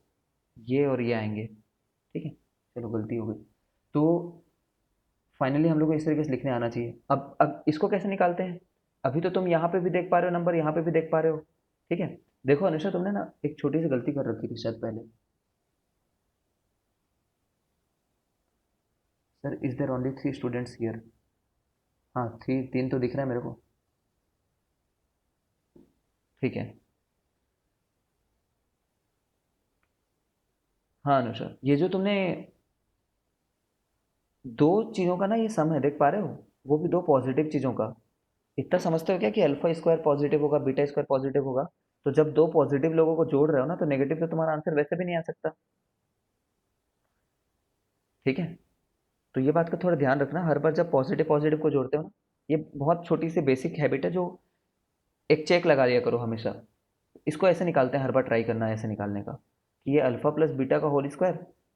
ये और ये आएंगे। ठीक है, चलो गलती हो गई। तो फाइनली हम लोग को इस तरीके से लिखने आना चाहिए। अब इसको कैसे निकालते हैं? अभी तो तुम यहाँ पे भी देख पा रहे हो नंबर, यहाँ पे भी देख पा रहे हो। ठीक है, देखो अनुषा, तुमने ना एक छोटी सी गलती कर रखी थी शायद पहले। Sir, is there only 3 students here? हाँ, 3 तो दिख रहा है मेरे को। ठीक है। हाँ अनुषा, ये जो तुमने दो चीज़ों का ना ये सम है, देख पा रहे हो? वो भी दो पॉजिटिव चीज़ों का। इतना समझते हो क्या कि अल्फा स्क्वायर पॉजिटिव होगा, बीटा स्क्वायर पॉजिटिव होगा? तो जब दो पॉजिटिव लोगों को जोड़ रहे हो ना, तो नेगेटिव तो तुम्हारा आंसर वैसे भी नहीं आ सकता। ठीक है, तो ये बात का थोड़ा ध्यान रखना, हर बार जब पॉजिटिव पॉजिटिव को जोड़ते हो ना, ये बहुत छोटी सी बेसिक हैबिट है, जो एक चेक लगा लिया करो हमेशा। इसको ऐसे निकालते हैं, हर बार ट्राई करना है ऐसे निकालने का, कि ये अल्फा प्लस बीटा का होल स्क्वायर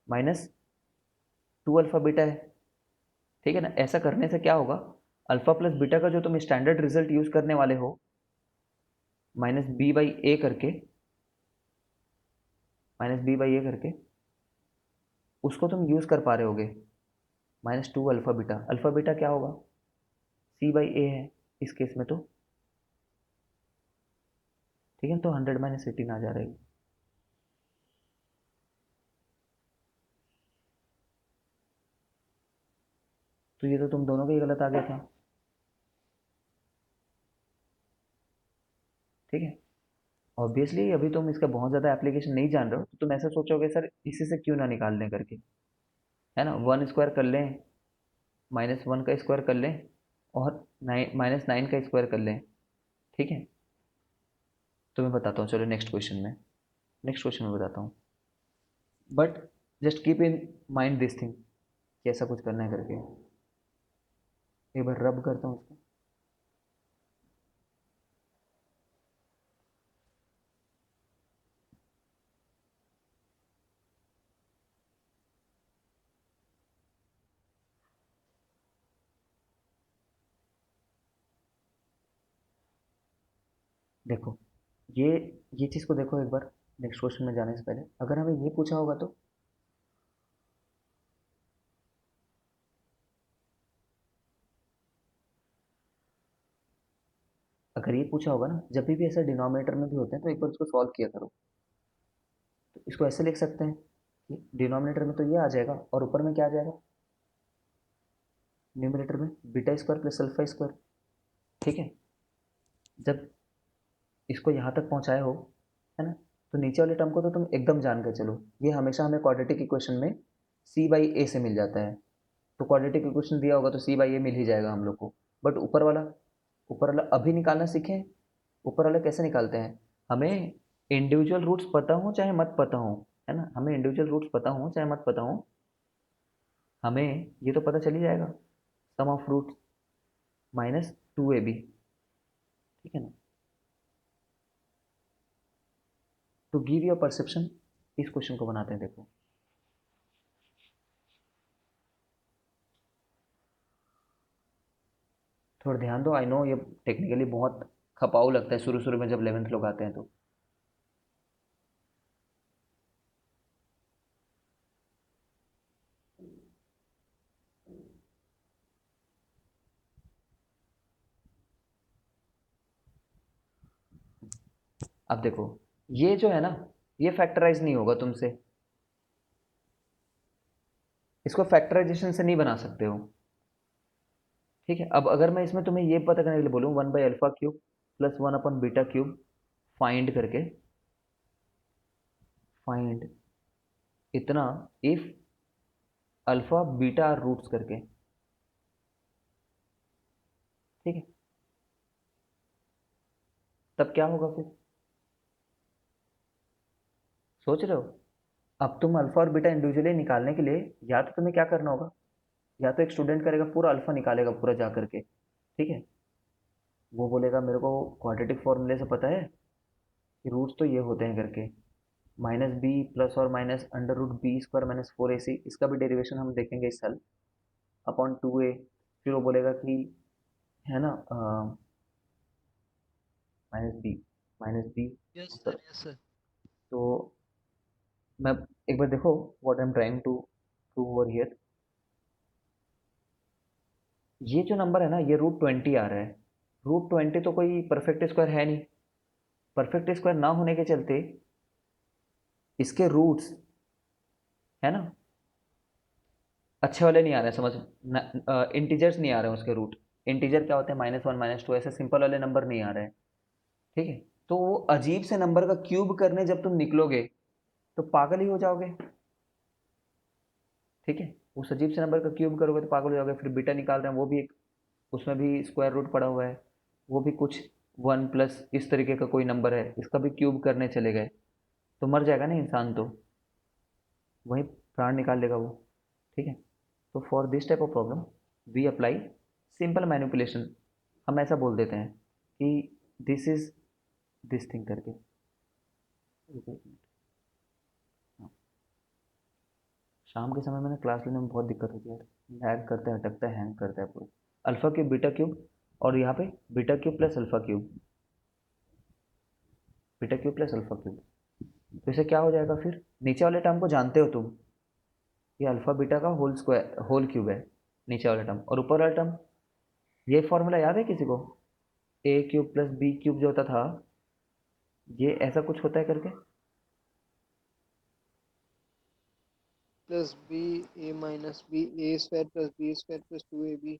-2 अल्फा बीटा है। ठीक है ना, ऐसा करने से क्या होगा? अल्फा प्लस बीटा का जो तुम स्टैंडर्ड रिजल्ट यूज करने वाले हो, -b/a करके, -b/a करके उसको तुम यूज कर पा रहे होगे। -2 अल्फा बीटा, अल्फा बीटा क्या होगा? c/a है इस केस में तो। ठीक है, तो 100 - 18 आ जा रही है। तो ये तो तुम दोनों का ही गलत आ गया था। ठीक है, ऑब्वियसली अभी तुम इसका बहुत ज़्यादा एप्लीकेशन नहीं जान रहे हो, तो तुम ऐसा सोचोगे सर इसी से क्यों ना निकाल लें करके। है ना, 1 स्क्वायर कर लें, -1 का स्क्वायर कर लें, और -9 का स्क्वायर कर लें, ठीक है। तो मैं बताता हूँ, चलो नेक्स्ट क्वेश्चन में बताता हूँ, but just keep in mind this thing कि ऐसा कुछ करना है करके। एक बार रब करता हूँ उसको। देखो, ये ये चीज़ को देखो एक बार, नेक्स्ट क्वेश्चन में जाने से पहले अगर हमें ये पूछा होगा तो, अगर ये पूछा होगा ना, जब भी ऐसा डिनोमिनेटर में भी होते हैं तो एक बार उसको सॉल्व किया करो। तो इसको ऐसे लिख सकते हैं कि डिनोमिनेटर में तो ये आ जाएगा और ऊपर में क्या आ जाएगा, न्यूमिनेटर में beta square plus alpha square, ठीक है। जब इसको यहाँ तक पहुँचाए हो, है ना, तो नीचे वाले टर्म को तो तुम एकदम जान के चलो, ये हमेशा हमें क्वाड्रेटिक इक्वेशन में सी बाई ए से मिल जाता है। तो क्वाड्रेटिक इक्वेशन दिया होगा तो सी बाई ए मिल ही जाएगा हम लोग को। बट ऊपर वाला अभी निकालना सीखें। ऊपर वाला कैसे निकालते हैं, हमें इंडिविजुअल रूट्स पता हो चाहे मत पता हो, है ना, हमें इंडिविजुअल रूट्स पता हो चाहे मत पता हो, हमें ये तो पता चल ही जाएगा, सम ऑफ रूट -2ab, ठीक है ना। टू गिव योर परसेप्शन, इस क्वेश्चन को बनाते हैं, देखो। थोड़ा ध्यान दो, आई नो ये टेक्निकली बहुत खपाऊ लगता है शुरू शुरू में जब 11th लोग आते हैं तो। अब देखो, ये जो है ना, ये फैक्टराइज नहीं होगा तुमसे, इसको फैक्टराइजेशन से नहीं बना सकते हो, ठीक है। अब अगर मैं इसमें तुम्हें ये पता करने के लिए बोलूँ 1/α³ प्लस 1/β³ फाइंड करके, फाइंड इतना if alpha beta are roots करके, ठीक है, तब क्या होगा फिर, सोच रहे हो। अब तुम अल्फा और बीटा इंडिविजुअली निकालने के लिए या तो तुम्हें क्या करना होगा, या तो एक स्टूडेंट करेगा पूरा अल्फा निकालेगा पूरा जा करके, ठीक है, वो बोलेगा मेरे को क्वाड्रेटिक फॉर्मूले से पता है कि रूट्स तो ये होते हैं करके, -b प्लस और माइनस √b² -4ac, इसका भी डेरिवेशन हम देखेंगे इस साल, अपॉन 2a। फिर वो बोलेगा कि, है ना, -b, -b, yes sir, sir. Yes sir. तो मैं एक बार देखो, what I am trying to prove over here, ये जो नंबर है ना, ये √20 आ रहा है। √20 तो कोई परफेक्ट स्क्वायर है नहीं, परफेक्ट स्क्वायर ना होने के चलते इसके रूट्स, है ना, अच्छे वाले नहीं आ रहे हैं, समझ, इंटीजर्स नहीं आ रहे हैं उसके रूट। इंटीजर क्या होते हैं, -1 -2, ऐसे सिंपल वाले नंबर नहीं आ रहे हैं, ठीक है। तो वो अजीब से नंबर का क्यूब करने जब तुम निकलोगे तो पागल ही हो जाओगे, ठीक है। उस अजीब से नंबर का क्यूब करोगे तो पागल हो जाओगे। फिर बीटा निकाल रहे हैं, वो भी एक, उसमें भी स्क्वायर रूट पड़ा हुआ है, वो भी कुछ 1 प्लस इस तरीके का कोई नंबर है, इसका भी क्यूब करने चले गए तो मर जाएगा ना इंसान, तो वही प्राण निकाल लेगा वो, ठीक है। तो for this type of problem we apply simple manipulation, हम ऐसा बोल देते हैं कि दिस इज दिस थिंग करके। रुको एक मिनट। हाँ, शाम के समय में ना क्लास लेने में बहुत दिक्कत होती है यार, लैग करता है, अटकता है, हैंग करता है पूरा। अल्फ़ा³ बीटा³ और यहाँ पे बीटा³ प्लस अल्फ़ा³, बीटा³ प्लस अल्फ़ा³, तो इसे क्या हो जाएगा फिर, नीचे वाले टर्म को जानते हो तुम, ये अल्फ़ा बीटा का होल क्यूब है नीचे वाला टर्म, और ऊपर वाला टर्म, ये फॉर्मूला याद है किसी को, a³ प्लस b³ जो होता था, ये ऐसा कुछ होता है करके, plus b a minus b a square plus b square plus 2ab।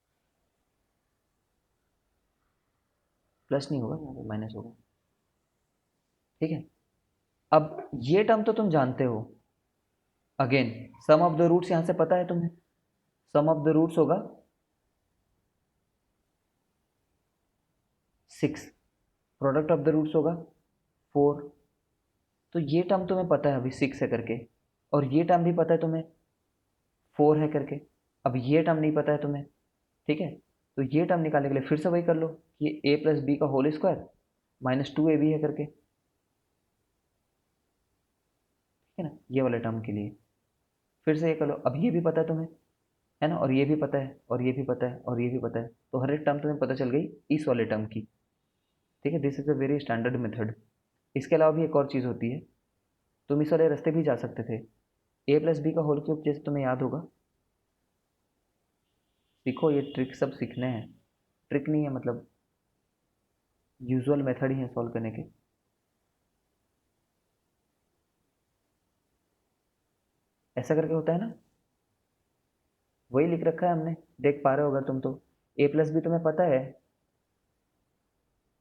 Plus नहीं होगा यहाँ पे, माइनस होगा, ठीक है। अब ये टर्म तो तुम जानते हो, again some of the roots यहाँ से पता है तुम्हें, सम ऑफ द रूट्स होगा 6, प्रोडक्ट ऑफ द रूट्स होगा 4। तो ये टर्म तुम्हें पता है अभी 6 है करके, और ये टर्म भी पता है तुम्हें 4 है करके। अब ये टर्म नहीं पता है तुम्हें, ठीक है। तो ये टर्म निकालने के लिए फिर से वही कर लो कि ए प्लस बी का होल स्क्वायर माइनस 2ab है करके, ठीक है ना, ये वाले टर्म के लिए। फिर से ये कर लो, अब ये भी पता है तुम्हें, है ना, और ये भी पता है, और ये भी पता है, और ये भी पता है, तो हर एक टर्म तुम्हें पता चल गई इस वाले टर्म की, ठीक है। This is a very standard method. इसके अलावा भी एक और चीज़ होती है, तुम इस वाले रास्ते भी जा सकते थे। ए प्लस बी का होल क्यूब जैसे तुम्हें याद होगा, सीखो, ये ट्रिक सब सीखने हैं, ट्रिक नहीं है, मतलब यूजुअल मेथड ही है सॉल्व करने के। ऐसा करके होता है ना, वही लिख रखा है हमने, देख पा रहे हो अगर तुम तो। ए प्लस बी तुम्हें पता है,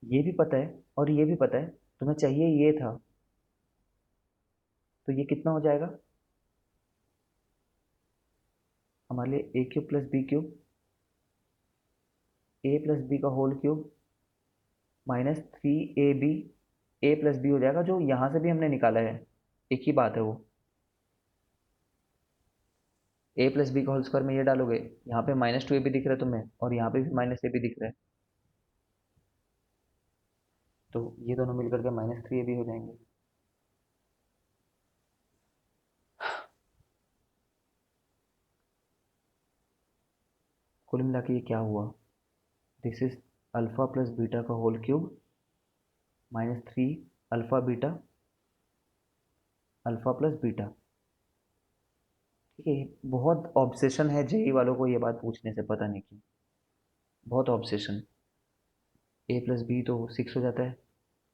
ये भी पता है, और ये भी पता है, तुम्हें चाहिए ये था, तो ये कितना हो जाएगा हमारे लिए, ए क्यूब प्लस बी क्यूब, ए प्लस बी का होल क्यूब माइनस 3ab, ए प्लस बी हो जाएगा, जो यहाँ से भी हमने निकाला है, एक ही बात है वो। ए प्लस बी का होल स्क्वायर में ये डालोगे, यहाँ पे माइनस 2ab दिख रहा है तुम्हें, और यहाँ पे भी माइनस ab दिख रहा है, तो ये दोनों मिलकर के माइनस 3ab हो जाएंगे। कुल मिला के ये क्या हुआ, this is alpha plus beta का whole cube minus 3 alpha beta alpha plus beta, ठीक है। बहुत ऑब्सेशन है जेई वालों को ये बात पूछने से, पता नहीं क्यों, बहुत ऑब्सेशन। ए प्लस बी तो 6 हो जाता है,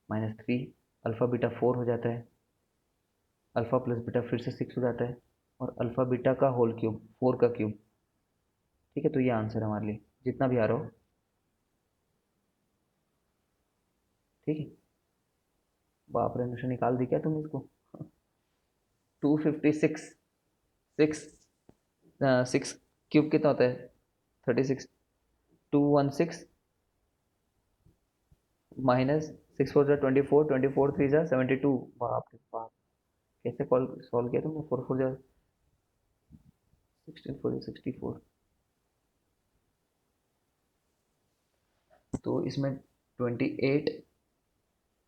माइनस 3 अल्फ़ा बीटा 4 हो जाता है, अल्फ़ा प्लस बीटा फिर से 6 हो जाता है, और अल्फ़ा बीटा का होल क्यूब 4 का क्यूब, ठीक है। तो ये आंसर है हमारे लिए, जितना भी आ रहा हो, ठीक है। बाप रे, अनुषा निकाल दी क्या तुम इसको? 256, 6 6 क्यूब कितना होता है? 36, 216 माइनस 6 4 24, 24 3 72, बाप रे बाप, कैसे कॉल सॉल्व किया तुमने? 4 4 16 4 64, तो इसमें 28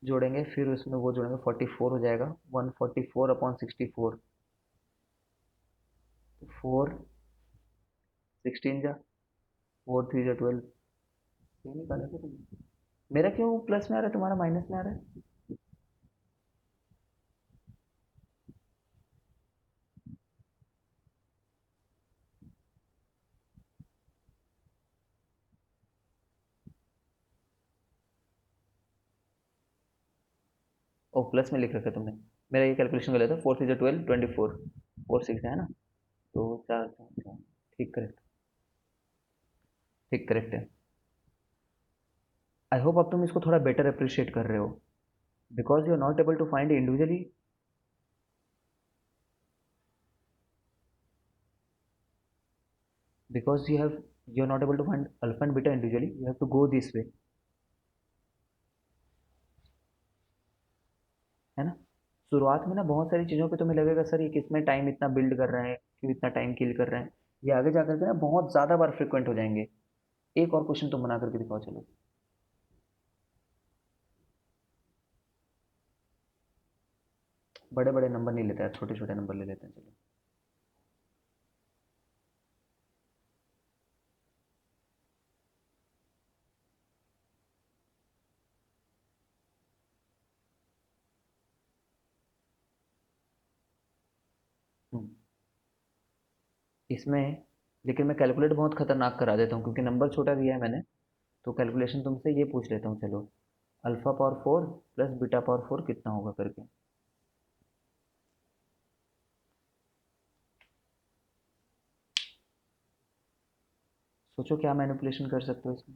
जोड़ेंगे, फिर उसमें वो जोड़ेंगे 44 हो जाएगा, 144/64, 4 16 जा, 4 3 जा 12, ये निकाले थे तुम। मेरा क्यों प्लस में आ रहा है, तुम्हारा माइनस में आ रहा है? ओ, प्लस में लिख रखा है तुमने, मेरा ये कैलकुलेशन गलत है। 4 3 जा 12, 24, 4 6 है ना, तो 4 4 4, ठीक, करेक्ट, ठीक, करेक्ट है। आई होप अब तुम इसको थोड़ा बेटर अप्रिशिएट कर रहे हो, because you are not able to find individually, because you are not able to find alpha and beta individually, you have to go this way, है ना। शुरुआत में ना बहुत सारी चीज़ों पे तुम्हें लगेगा सर ये किसमें टाइम इतना बिल्ड कर रहे हैं, क्यों इतना टाइम किल कर रहे हैं, ये आगे जा करके ना बहुत ज़्यादा बार फ्रिक्वेंट हो जाएंगे। एक और क्वेश्चन तुम बना करके दिखाओ, चलो। बड़े बड़े नंबर नहीं लेते यार, छोटे छोटे नंबर ले लेते हैं, चलो। हम्म, इसमें लेकिन मैं कैलकुलेट बहुत खतरनाक करा देता हूँ, क्योंकि नंबर छोटा दिया है मैंने, तो कैलकुलेशन तुमसे ये पूछ लेता हूँ, चलो। Alpha power 4 plus beta power 4 कितना होगा करके। सोचो क्या मैनिपुलेशन कर सकते हो इसमें।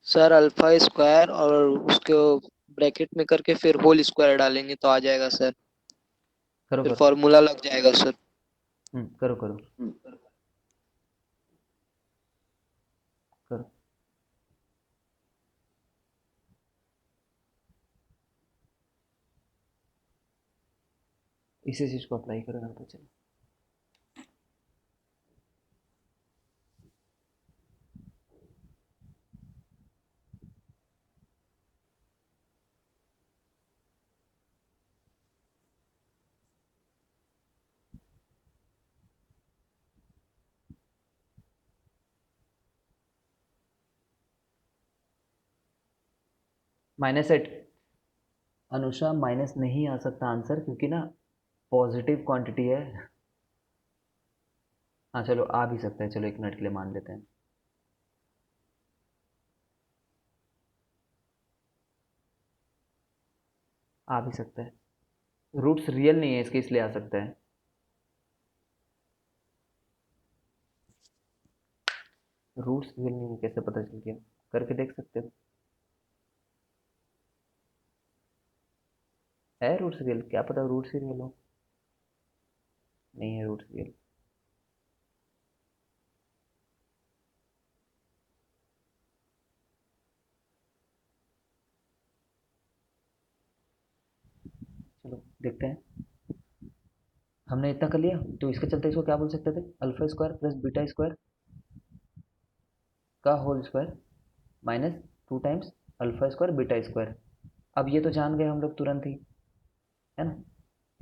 सर अल्फा स्क्वायर और उसको ब्रैकेट में करके फिर होल स्क्वायर डालेंगे तो आ जाएगा सर। करो फिर करो। फॉर्मूला लग जाएगा सर। करो करो करो। इसी चीज़ को अप्लाई करो यहाँ पे। चलो -8। अनुषा माइनस नहीं आ सकता आंसर, क्योंकि ना पॉजिटिव क्वांटिटी है। हाँ चलो आ भी सकता है, चलो 1 मिनट के लिए मान लेते हैं। आ भी सकता है, रूट्स रियल नहीं है इसके, इसलिए आ सकता है। रूट्स रियल नहीं है कैसे पता चल गया? करके देख सकते हो। है रूट्स रियल, क्या पता रूट्स ही रियल हो। नहीं है रूट्स रियल। चलो देखते हैं। हमने इतना कर लिया, तो इसके चलते इसको क्या बोल सकते थे? Alpha square plus beta square का whole square minus 2 times alpha square beta square. अब ये तो जान गए हम लोग तुरंत ही, है ना?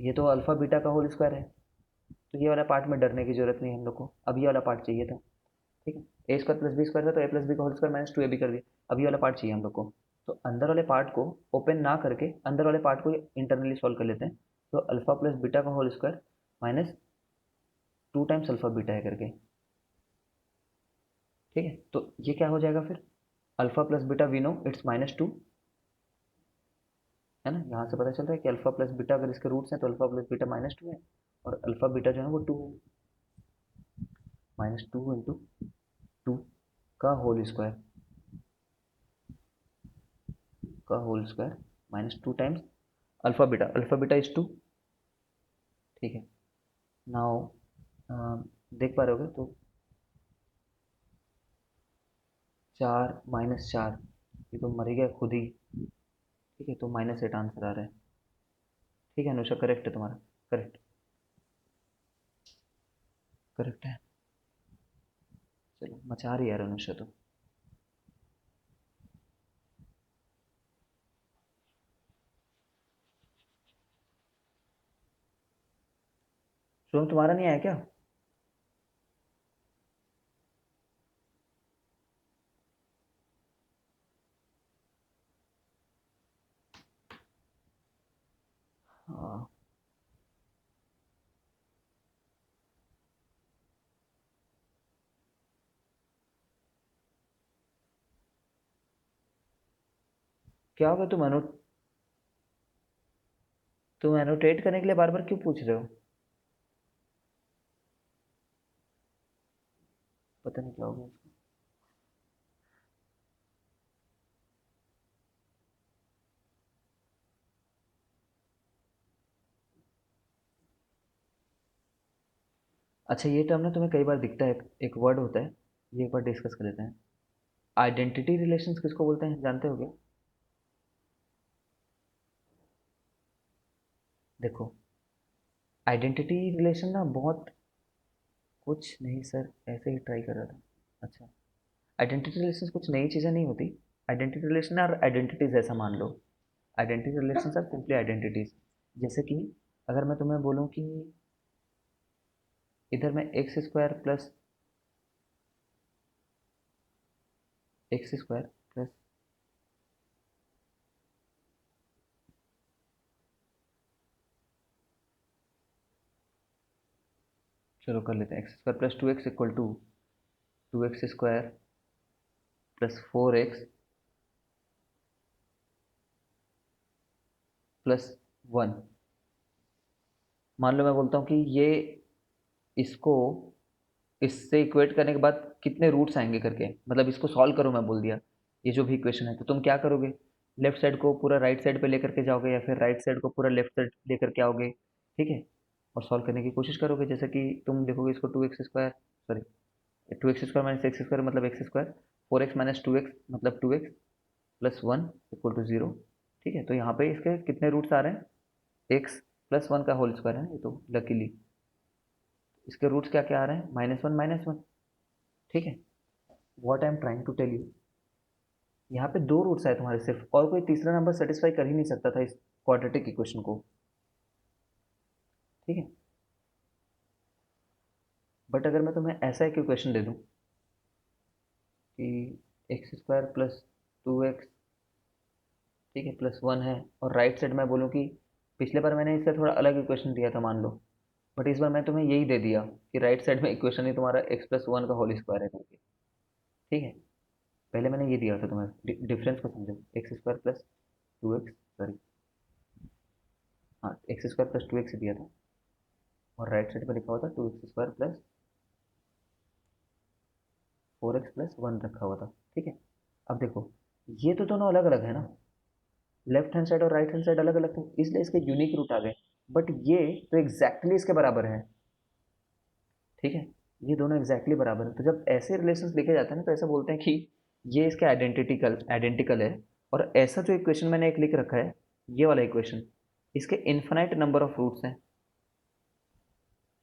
ये तो अल्फा बीटा का होल स्क्वायर है, तो ये वाला पार्ट में डरने की जरूरत नहीं है हम लोग को। अब ये वाला पार्ट चाहिए था। ठीक है, ए स्क्वायर प्लस बी स्क्वायर था, तो ए प्लस बी का होल स्क्वायर माइनस 2ab कर दिया। अब ये वाला पार्ट चाहिए हम लोग को। तो अंदर वाले पार्ट को ओपन ना करके अंदर वाले पार्ट को इंटरनली सॉल्व कर लेते हैं। तो अल्फा प्लस बीटा का whole square minus 2 times alpha beta है करके। ठीक है, तो ये क्या हो जाएगा फिर? Alpha plus beta we know it's -2, है ना? यहाँ से पता चल रहा है कि अल्फा प्लस बीटा अगर इसके रूट्स हैं तो अल्फा प्लस बीटा -2 है, और अल्फा बीटा जो है वो 2 है। -2 × 2 का whole square -2 times alpha beta is 2। ठीक है, नाउ देख पा रहे होगे तो 4 - 4, ये तो मर ही गया खुद ही। ठीक है, तो -8 आंसर आ रहा है। ठीक है अनुषा, करेक्ट है तुम्हारा, करेक्ट, करेक्ट है। चलो मचा रही है यार अनुषा तो। शुभम तुम्हारा नहीं आया क्या? हाँ, क्या हो गया? तुम एनोटेट करने के लिए बार बार क्यों पूछ रहे हो? पता नहीं क्या हो गया इसको। अच्छा, ये टर्म ना तुम्हें कई बार दिखता है, एक वर्ड होता है, ये एक बार डिस्कस कर लेते हैं। आइडेंटिटी रिलेशंस किसको बोलते हैं, जानते हो क्या? देखो, आइडेंटिटी रिलेशन ना बहुत, कुछ नहीं सर, ऐसे ही ट्राई कर रहा था। अच्छा, आइडेंटिटी रिलेशन कुछ नई चीज़ें नहीं होती। आइडेंटिटी रिलेशन और आइडेंटिटीज ऐसा मान लो। Identity relation are simply identities. जैसे कि अगर मैं तुम्हें बोलूँ कि इधर मैं x² प्लस चलो कर लेते हैं x² + 2x = 2x² + 4x + 1। मान लो मैं बोलता हूँ कि ये इसको इससे इक्वेट करने के बाद कितने रूट्स आएंगे करके, मतलब इसको सॉल्व करो मैं बोल दिया, ये जो भी इक्वेशन है, तो तुम क्या करोगे, लेफ्ट साइड को पूरा राइट साइड पे लेकर के जाओगे या फिर राइट साइड को पूरा लेफ्ट साइड लेकर के आओगे, ठीक है, और सॉल्व करने की कोशिश करोगे। जैसे कि तुम देखोगे इसको 2x² sorry 2x² minus x² मतलब x², 4x माइनस 2x मतलब 2x प्लस 1 इक्वल टू 0, ठीक है। तो यहाँ पे इसके कितने रूट्स आ रहे हैं, x प्लस 1 का होल स्क्वायर है ये तो लकीली, इसके रूट्स क्या क्या आ रहे हैं, -1 ठीक है। What I am trying to tell you, यहाँ पे दो रूट्स आए तुम्हारे सिर्फ, और कोई तीसरा नंबर सेटिस्फाई कर ही नहीं सकता था इस क्वाड्रेटिक इक्वेशन को, ठीक है। बट अगर मैं तुम्हें ऐसा एक इक्वेशन दे दूँ कि x² प्लस 2x, ठीक है, प्लस 1 है, और राइट साइड मैं बोलूँ कि पिछले बार मैंने इससे थोड़ा अलग इक्वेशन दिया था मान लो, बट इस बार मैं तुम्हें यही दे दिया कि राइट साइड में इक्वेशन ही तुम्हारा x+1 का होल स्क्वायर है करके, ठीक है। पहले मैंने ये दिया था तुम्हें, डिफरेंस को समझो, x² प्लस 2x सॉरी, हाँ x² प्लस 2x दिया था, और राइट साइड पर लिखा हुआ था 2x² प्लस 4x प्लस 1 रखा हुआ था, ठीक है। अब देखो ये तो दोनों अलग अलग है ना, लेफ्ट हैंड साइड और राइट हैंड साइड अलग अलग थे, इसलिए इसके यूनिक रूट आ गए, बट ये तो एग्जैक्टली इसके बराबर है, ठीक है। ये दोनों एग्जैक्टली बराबर है, तो जब ऐसे रिलेशंस लिखे जाते हैं ना, तो ऐसा बोलते हैं कि ये इसके आइडेंटिकल है। और ऐसा जो इक्वेशन मैंने एक लिख रखा है, ये वाला इक्वेशन, इसके इन्फिनाइट नंबर ऑफ रूट्स हैं,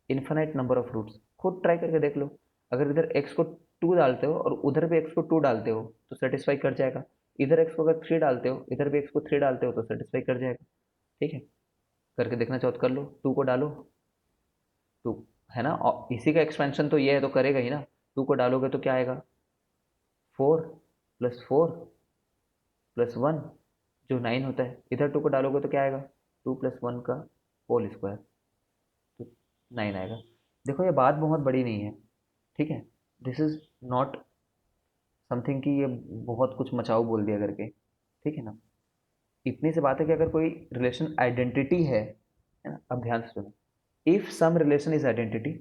इन्फिनाइट नंबर ऑफ रूट्स, खुद ट्राई करके देख लो। अगर इधर x को 2 डालते हो और उधर भी x को 2 डालते हो तो सेटिस्फाई कर जाएगा, इधर x को अगर 3 डालते हो इधर भी x को 3 डालते हो तो सेटिस्फाई कर जाएगा, ठीक है। करके देखना चाहो तो कर लो, 2 को डालो, 2 है ना, और इसी का एक्सपेंशन तो ये है तो करेगा ही ना, 2 को डालोगे तो क्या आएगा, 4 प्लस 4 प्लस 1 जो 9 होता है, इधर 2 को डालोगे तो क्या आएगा, 2 प्लस 1 का होल स्क्वायर, तो 9 आएगा। देखो ये बात बहुत बड़ी नहीं है, ठीक है, दिस इज नॉट समथिंग कि ये बहुत कुछ मचाओ बोल दिया करके, ठीक है ना। इतनी सी बात है कि अगर कोई रिलेशन आइडेंटिटी है ना, अब ध्यान से सुनो, if some relation is identity,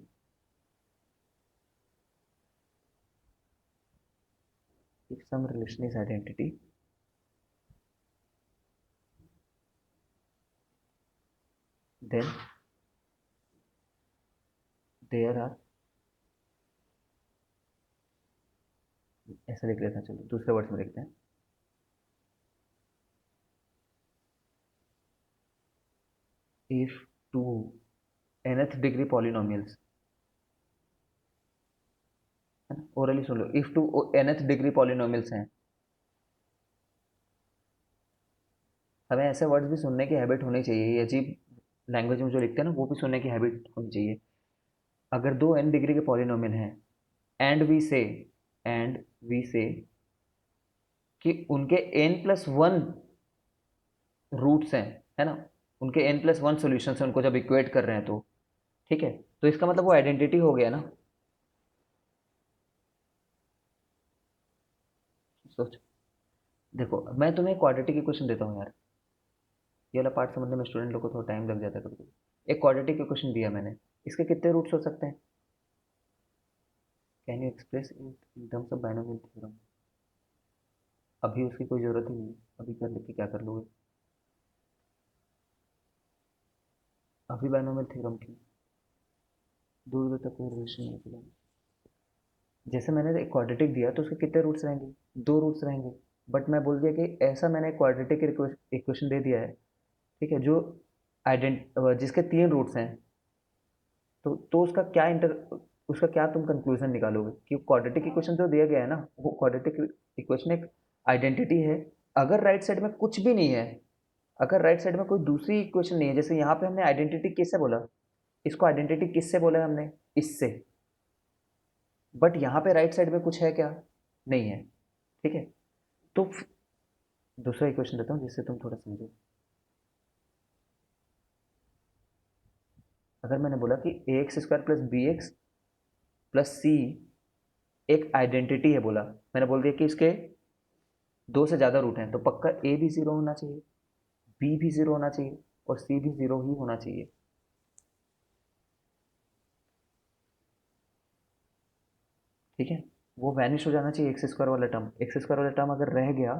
if some relation is identity, then there are, ऐसा लिख लेते हैं, चलो दूसरे वर्ड्स में लिखते हैं, if two nth degree polynomials, है ना, orally soon low, if two nth degree polynomials हैं, हमें ऐसे वर्ड्स भी सुनने की हैबिट होनी चाहिए, ये अजीब लैंग्वेज में जो लिखते हैं ना वो भी सुनने की हैबिट होनी चाहिए। अगर दो n डिग्री के पॉलिनोमियल हैं, एंड वी से एंड वी से कि उनके n+1 रूट्स हैं, है ना, उनके n+1 सॉल्यूशंस हैं, उनको जब इक्वेट कर रहे हैं तो, ठीक है, तो इसका मतलब वो आइडेंटिटी हो गया ना। सोच, देखो मैं तुम्हें क्वाड्रेटिक इक्वेशन देता हूँ यार, ये वाला पार्ट समझने में स्टूडेंट लोग को थोड़ा टाइम लग जाता है कभी कभी। एक क्वाड्रेटिक इक्वेशन दिया मैंने, इसके कितने रूट्स हो सकते हैं, can you express in terms of binomial theorem, अभी उसकी कोई ज़रूरत ही नहीं है, अभी कर लेके क्या कर लोगे, अभी बाइनोमियल थ्योरम की दूर दूर तक कोई रिलेशन नहीं है। जैसे मैंने एक क्वाड्रेटिक दिया तो उसके कितने रूट्स रहेंगे, दो रूट्स रहेंगे, बट मैं बोल दिया कि ऐसा मैंने क्वाड्रेटिक इक्वेशन दे दिया है, ठीक है, जो जिसके 3 रूट्स हैं, तो उसका क्या उसका क्या तुम कंक्लूजन निकालोगे कि क्वाड्रेटिक इक्वेशन जो दिया गया है ना, वो क्वाड्रेटिक इक्वेशन एक आइडेंटिटी है। अगर राइट साइड में कुछ भी नहीं है, अगर राइट साइड में कोई दूसरी इक्वेशन नहीं है, जैसे यहाँ पे हमने आइडेंटिटी किससे बोला, इसको आइडेंटिटी किससे बोला है हमने, इससे, बट यहाँ पे राइट साइड में कुछ है क्या, नहीं है, ठीक है। तो दूसरा इक्वेशन देता हूँ जिससे तुम थोड़ा समझो। अगर मैंने बोला कि ax² plus bx plus c एक आइडेंटिटी है, बोला मैंने, बोल दिया कि इसके 2 से ज़्यादा रूट हैं, तो पक्का a भी 0 होना चाहिए, b भी 0 होना चाहिए और c भी 0 ही होना चाहिए, ठीक है। वो वैनिश हो जाना चाहिए एक्स स्क्वायर वाला टर्म। एक्स स्क्वायर वाला टर्म अगर रह गया,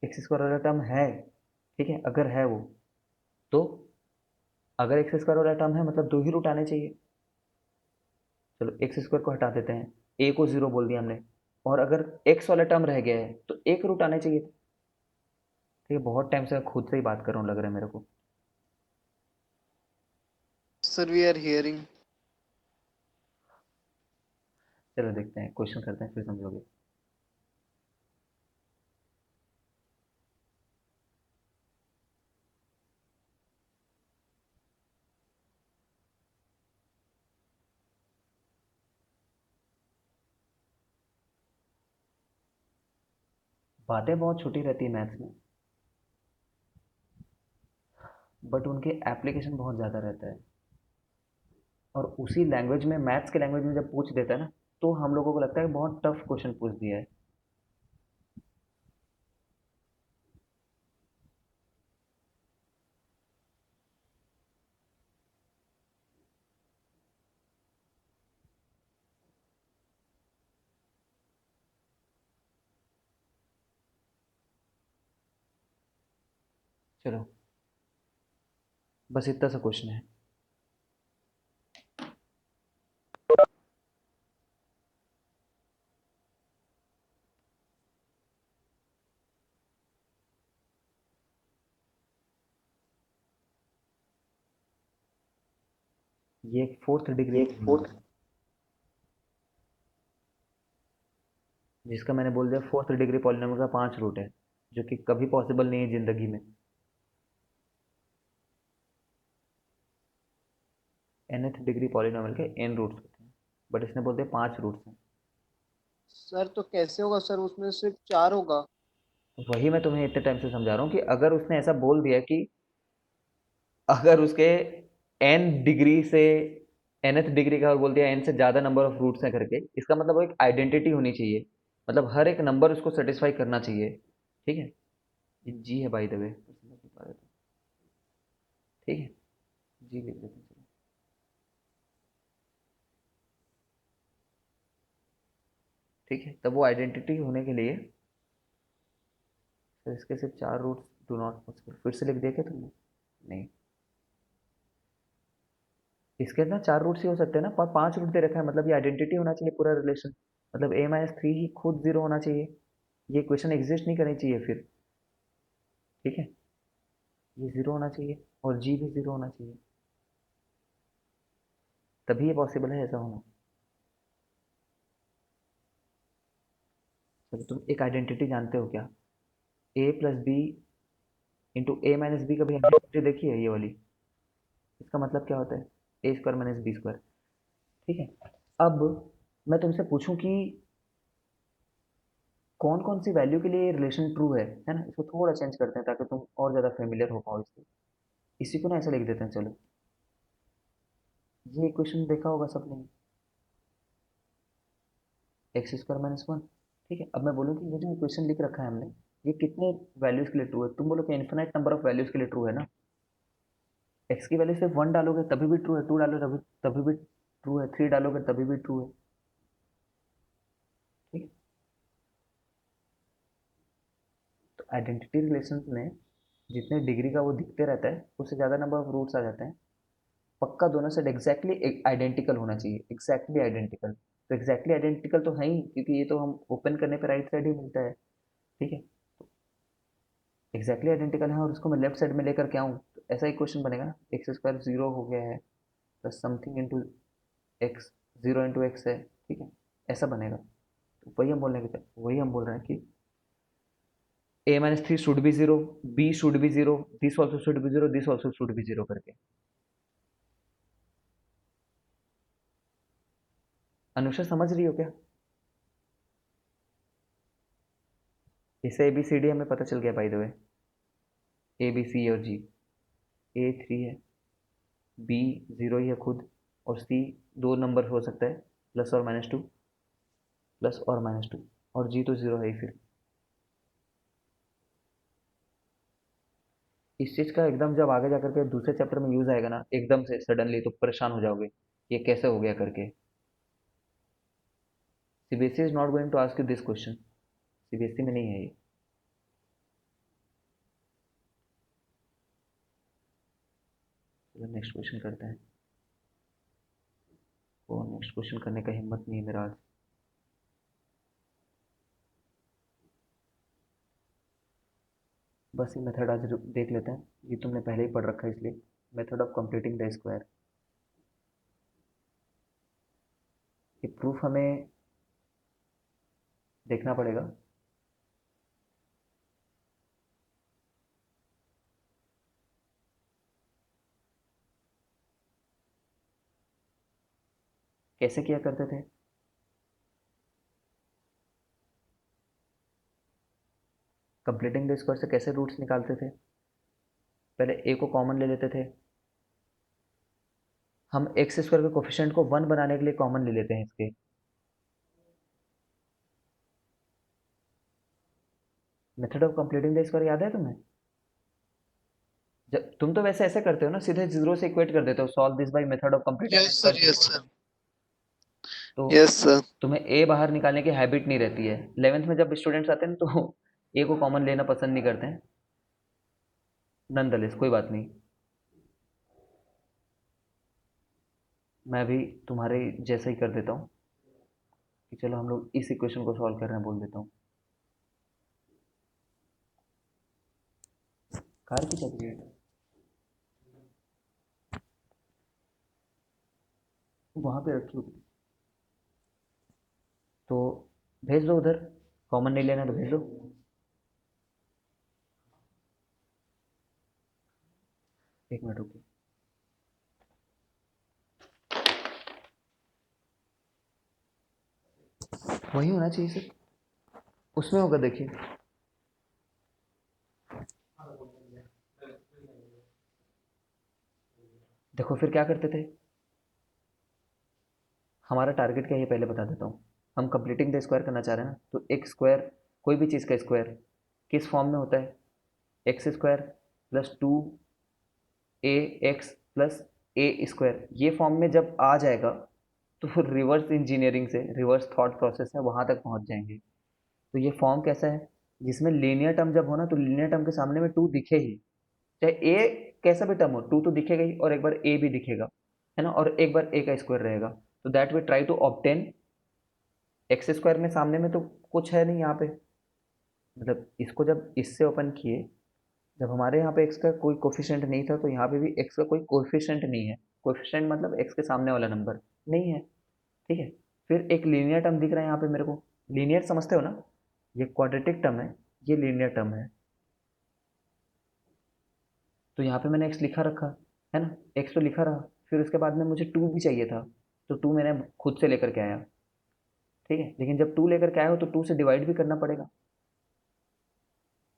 एक्स स्क्वायर वाला टर्म है, ठीक है, अगर है वो, तो अगर एक्स स्क्वायर वाला टर्म है मतलब दो ही रूट आने चाहिए। चलो एक्स स्क्वायर को हटा देते हैं, ए को जीरो बोल दिया हमने, और अगर एक्स वाला टर्म रह गया है तो एक रूट आने चाहिए। ठीक है, बहुत टाइम से मैं खुद से ही बात कर रहा हूँ लग रहा है मेरे को। Sir we are hearing. चलो देखते हैं, क्वेश्चन करते हैं, फिर समझोगे। बातें बहुत छोटी रहती है मैथ्स में, बट उनके एप्लीकेशन बहुत ज़्यादा रहता है। और उसी लैंग्वेज में, मैथ्स के लैंग्वेज में जब पूछ देता है ना, तो हम लोगों को लगता है कि बहुत टफ क्वेश्चन पूछ दिया है। चलो, बस इतना सा क्वेश्चन है। ये एक फोर्थ डिग्री जिसका मैंने बोल दिया फोर्थ डिग्री पॉलिनॉमियल का 5 रूट है, जो कि कभी पॉसिबल नहीं है जिंदगी में। nth डिग्री पॉलिनॉमियल के n रूट्स होते हैं, बट इसने बोल दिया 5 रूट्स हैं। सर तो कैसे होगा सर, उसमें सिर्फ 4 होगा। तो वही मैं तुम्हें इतने टाइम से समझा रहा हूँ कि अगर उसने ऐसा बोल दिया कि अगर उसके n डिग्री से nth डिग्री का, और बोल दिया n से ज़्यादा नंबर ऑफ रूट्स हैं करके, इसका मतलब वो एक आइडेंटिटी होनी चाहिए, मतलब हर एक नंबर उसको सेटिस्फाई करना चाहिए। ठीक है, ये जी है बाय द वे, ठीक है, जी लिख देते हैं चलो। ठीक है, तब वो आइडेंटिटी होने के लिए, तो इसके सिर्फ 4 रूट्स डू नॉट पॉसिबल। फिर से लिख दिया क्या तुमने? नहीं, इसके ना 4 रूट्स ही हो सकते हैं ना, पर 5 रूट दे रखा है, मतलब ये आइडेंटिटी होना चाहिए पूरा रिलेशन, मतलब a-3 ही खुद जीरो होना चाहिए, ये इक्वेशन एग्जिस्ट नहीं करनी चाहिए फिर। ठीक है, ये जीरो होना चाहिए और जी भी जीरो होना चाहिए, तभी ये पॉसिबल है ऐसा होना। चलो, तुम एक आइडेंटिटी जानते हो क्या? ए प्लस बी इंटू ए माइनस बी, कभी आइडेंटिटी देखी है ये वाली? इसका मतलब क्या होता है? ए स्क्वायर माइनस बी स्क्वायर। ठीक है, अब मैं तुमसे पूछूं कि कौन कौन सी वैल्यू के लिए ये रिलेशन ट्रू है ना, इसको थोड़ा चेंज करते हैं ताकि तुम और ज़्यादा फेमिलियर हो पाओ इससे। इसी को ना ऐसे लिख देते हैं, चलो, ये इक्वेशन देखा होगा सबने, एक्स स्क्वायर माइनस वन। ठीक है, अब मैं बोलूँ कि ये जो इक्वेशन लिख रखा है हमने, ये कितने वैल्यूज़ के लिए ट्रू है? तुम बोलो कि इन्फिनाइट नंबर ऑफ वैल्यूज़ के लिए ट्रू है ना। एक्स की वैल्यू सिर्फ वन डालोगे तभी भी ट्रू है, टू डालो तभी तभी भी ट्रू है, थ्री डालोगे तभी भी ट्रू है। ठीक है, तो आइडेंटिटी रिलेशन में जितने डिग्री का वो दिखते रहता है, उससे ज़्यादा नंबर ऑफ रूट्स आ जाते हैं। पक्का दोनों साइड एग्जैक्टली आइडेंटिकल होना चाहिए, एग्जैक्टली आइडेंटिकल। तो एग्जैक्टली आइडेंटिकल तो है ही, क्योंकि ये तो हम ओपन करने पर राइट साइड ही मिलता है। ठीक है, एग्जैक्टली आइडेंटिकल है और उसको मैं लेफ्ट साइड में लेकर के आऊँ, तो ऐसा ही क्वेश्चन बनेगा ना, एक्स स्क्वायर जीरो हो गया है plus something into x, zero into x है। ठीक है, ऐसा बनेगा। तो वही हम बोल रहे हैं कि a-3 should be zero, b should be zero, this also should be zero, this also should be zero करके। अनुषा समझ रही हो क्या? इससे ए बी सी डी हमें पता चल गया by the way, A B C और जी। ए थ्री है, बी जीरो ही है खुद, और सी दो नंबर हो सकता है, प्लस और माइनस टू, प्लस और माइनस टू, और जी तो जीरो है ही फिर। इस चीज़ का एकदम जब आगे जाकर के दूसरे चैप्टर में यूज़ आएगा ना, एकदम से सडनली, तो परेशान हो जाओगे ये कैसे हो गया करके। CBSE is not going to ask you this question, CBSE में नहीं है ये। चलो नेक्स्ट क्वेश्चन करते हैं। वो नेक्स्ट क्वेश्चन करने का हिम्मत नहीं है मेरा आज। बस ये मेथड आज देख लेते हैं, ये तुमने पहले ही पढ़ रखा है इसलिए। Method of completing the square, ये प्रूफ हमें देखना पड़ेगा। कैसे किया करते थे? कंप्लीटिंग द स्क्वायर से कैसे रूट्स निकालते थे? पहले ए को कॉमन ले लेते थे, हम एक्स स्क्वायर के कोफिशिएंट को 1 बनाने के लिए कॉमन ले लेते हैं इसके। Method of completing the square याद है तुम्हें? जब तुम तो वैसे ऐसे करते हो ना, सीधे जीरो से इक्वेट कर देते हो, solve this by method of completing the yes sir, square. Yes sir, तो यस सर। तुम्हें ए बाहर निकालने की हैबिट नहीं रहती है। 11th में जब स्टूडेंट्स आते हैं ना तो ए को कॉमन लेना पसंद नहीं करते हैं। नॉनदलेस कोई बात नहीं, मैं भी तुम्हारे जैसा ही कर देता हूँ कि चलो हम लोग इस इक्वेशन को सॉल्व कर रहे हैं बोल देता हूँ। कार की चाबी है वहाँ पे रखी होगी, तो भेज दो उधर। कॉमन नहीं लेना तो भेज दो। एक मिनट रुकिए, वही होना चाहिए सर, उसमें होगा देखिए। देखो फिर क्या करते थे, हमारा टारगेट क्या है ये पहले बता देता हूँ। हम कंप्लीटिंग द स्क्वायर करना चाह रहे हैं ना, तो एक स्क्वायर, कोई भी चीज़ का स्क्वायर किस फॉर्म में होता है? एक्स स्क्वायर प्लस 2 ए एक्स प्लस ए स्क्वायर, ये फॉर्म में जब आ जाएगा तो फिर रिवर्स इंजीनियरिंग से, रिवर्स थॉट प्रोसेस है, वहाँ तक पहुँच जाएंगे। तो ये फॉर्म कैसा है, जिसमें लीनियर टर्म जब हो ना, तो लीनियर टर्म के सामने में 2 दिखे ही, चाहे ए कैसा भी टर्म हो, 2 तो दिखेगा ही, और एक बार ए भी दिखेगा, है ना, और एक बार ए का स्क्वायर रहेगा। तो that we try to obtain X square में, सामने में तो कुछ है नहीं यहाँ पे, मतलब इसको जब इससे ओपन किए, जब हमारे यहाँ पे एक्स का कोई कोफिशिएंट नहीं था, तो यहाँ पे भी एक्स का कोई कोफिशिएंट नहीं है। कोफिशिएंट मतलब एक्स के सामने वाला नंबर नहीं है, ठीक है। फिर एक लीनियर टर्म दिख रहा है यहाँ पे मेरे को, लीनियर समझते हो ना, ये क्वाड्रेटिक टर्म है, ये लीनियर टर्म है। तो यहाँ पे मैंने एक्स लिखा रखा है ना, एक्स तो लिखा रहा, फिर उसके बाद में मुझे 2 भी चाहिए था, तो 2 मैंने खुद से लेकर के आया, ठीक है। लेकिन जब 2 लेकर के आया हो तो 2 से डिवाइड भी करना पड़ेगा।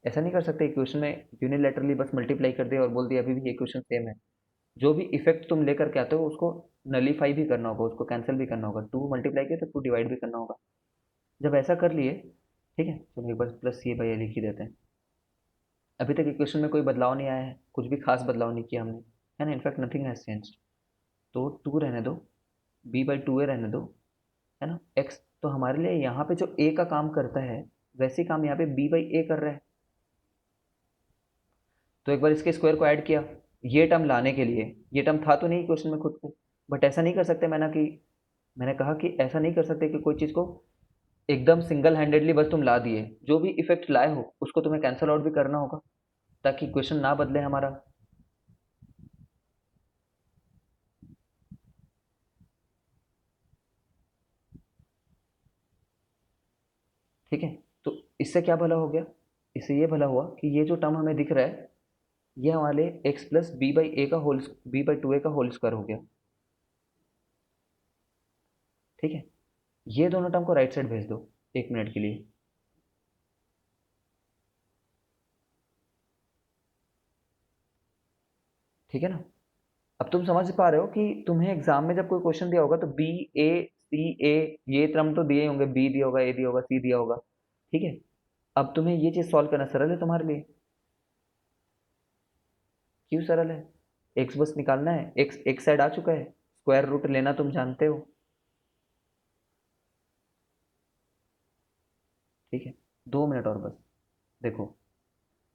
ऐसा नहीं कर सकते इक्वेशन में यूनिलैटरली बस मल्टीप्लाई कर दिया और बोल दिया अभी भी ये इक्वेशन सेम है। जो भी इफेक्ट तुम लेकर के आते हो उसको नलीफाई भी करना होगा, उसको कैंसिल भी करना होगा। 2 मल्टीप्लाई किया तो 2 डिवाइड भी करना होगा। जब ऐसा कर लिए, ठीक है, चलो एक बार प्लस सी बाई लिख ही देते हैं। अभी तक इक्वेशन में कोई बदलाव नहीं आया है, कुछ भी खास बदलाव नहीं किया हमने, है ना, इनफैक्ट नथिंग हैज चेंज्ड। तो 2 रहने दो, बी बाई 2 ए रहने दो, है ना। एक्स तो हमारे लिए यहाँ पे जो ए का काम करता है, वैसे ही काम यहाँ पे बी बाई ए कर रहा है। तो एक बार इसके स्क्वायर को ऐड किया, ये टर्म लाने के लिए, ये टर्म था तो नहीं क्वेश्चन में खुद को, बट ऐसा नहीं कर सकते मैंने कहा कि ऐसा नहीं कर सकते कि कोई चीज़ को एकदम सिंगल हैंडेडली बस तुम ला दिए, जो भी इफेक्ट लाए हो उसको तुम्हें कैंसिल आउट भी करना होगा ताकि क्वेश्चन ना बदले हमारा। ठीक है, तो इससे क्या भला हो गया, इससे ये भला हुआ कि ये जो टर्म हमें दिख रहा है, ये हमारे एक्स प्लस बी बाई ए का होल, बी बाई 2 ए का होल स्क्वायर हो गया, ठीक है। ये दोनों टर्म को राइट साइड भेज दो 1 मिनट के लिए। ठीक है ना, अब तुम समझ पा रहे हो कि तुम्हें एग्जाम में जब कोई क्वेश्चन दिया होगा तो बी ए सी ए, ये टर्म तो दिए होंगे, बी दिया होगा, ए दिया होगा, सी दिया होगा, ठीक है। अब तुम्हें ये चीज़ सॉल्व करना सरल है तुम्हारे लिए। क्यों सरल है? एक्स बस निकालना है, एक्स एक साइड आ चुका है, स्क्वायर रूट लेना तुम जानते हो। ठीक है, 2 मिनट और बस। देखो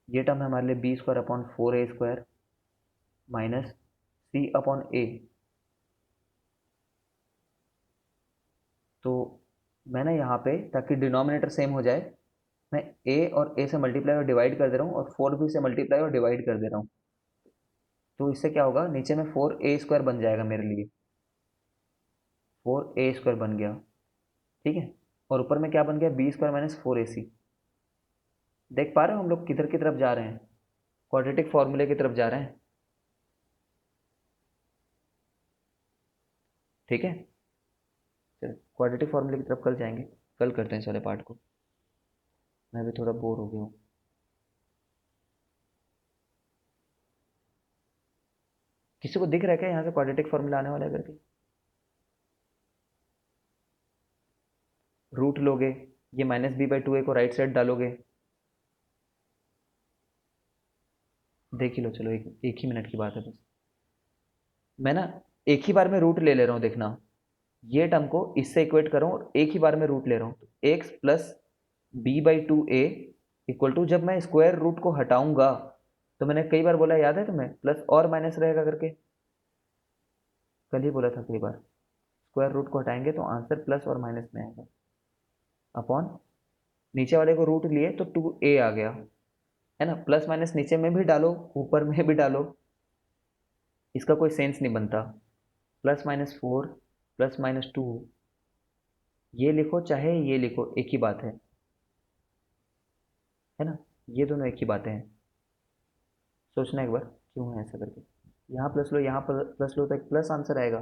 ये टर्म है हमारे लिए b square upon 4a² minus c upon a. तो मैं ना यहाँ पे, ताकि डिनोमिनेटर सेम हो जाए, मैं ए और ए से मल्टीप्लाई और डिवाइड कर दे रहा हूँ और 4b से मल्टीप्लाई और डिवाइड कर दे रहा हूँ। तो इससे क्या होगा, नीचे में 4a² बन जाएगा मेरे लिए, 4a² बन गया। ठीक है, और ऊपर में क्या बन गया, b² माइनस 4ac। देख पा रहे हो हम लोग किधर की तरफ जा रहे हैं, क्वाड्रेटिक फॉर्मूले की तरफ जा रहे हैं। ठीक है, चलो क्वाड्रेटिक फॉर्मूले की तरफ कल जाएंगे, कल करते हैं इस वाले पार्ट को। मैं भी थोड़ा बोर हो गया हूँ। किसी को दिख रहा है क्या यहाँ से क्वाड्रेटिक फॉर्मूला आने वाला है करके? रूट लोगे, ये -b/2a को राइट साइड डालोगे। देख ही लो, चलो एक ही मिनट की बात है बस। मैं ना एक ही बार में रूट ले रहा हूँ, देखना ये टर्म को इससे इक्वेट करो और एक ही बार में रूट ले रहा हूँ। तो x plus b/2a equal to, जब मैं स्क्वायर रूट को हटाऊंगा तो मैंने कई बार बोला, याद है तुम्हें, प्लस और माइनस रहेगा करके, कल ही बोला था कई बार। स्क्वायर रूट को हटाएंगे तो आंसर प्लस और माइनस में आएगा, अपॉन नीचे वाले को रूट लिए तो 2a आ गया, है ना। प्लस माइनस नीचे में भी डालो ऊपर में भी डालो, इसका कोई सेंस नहीं बनता। +-4 +-2, ये लिखो चाहे ये लिखो एक ही बात है ना, ये दोनों एक ही बातें हैं। सोचना एक बार क्यों है ऐसा करके। यहाँ प्लस लो, यहाँ प्लस लो तो एक प्लस आंसर आएगा,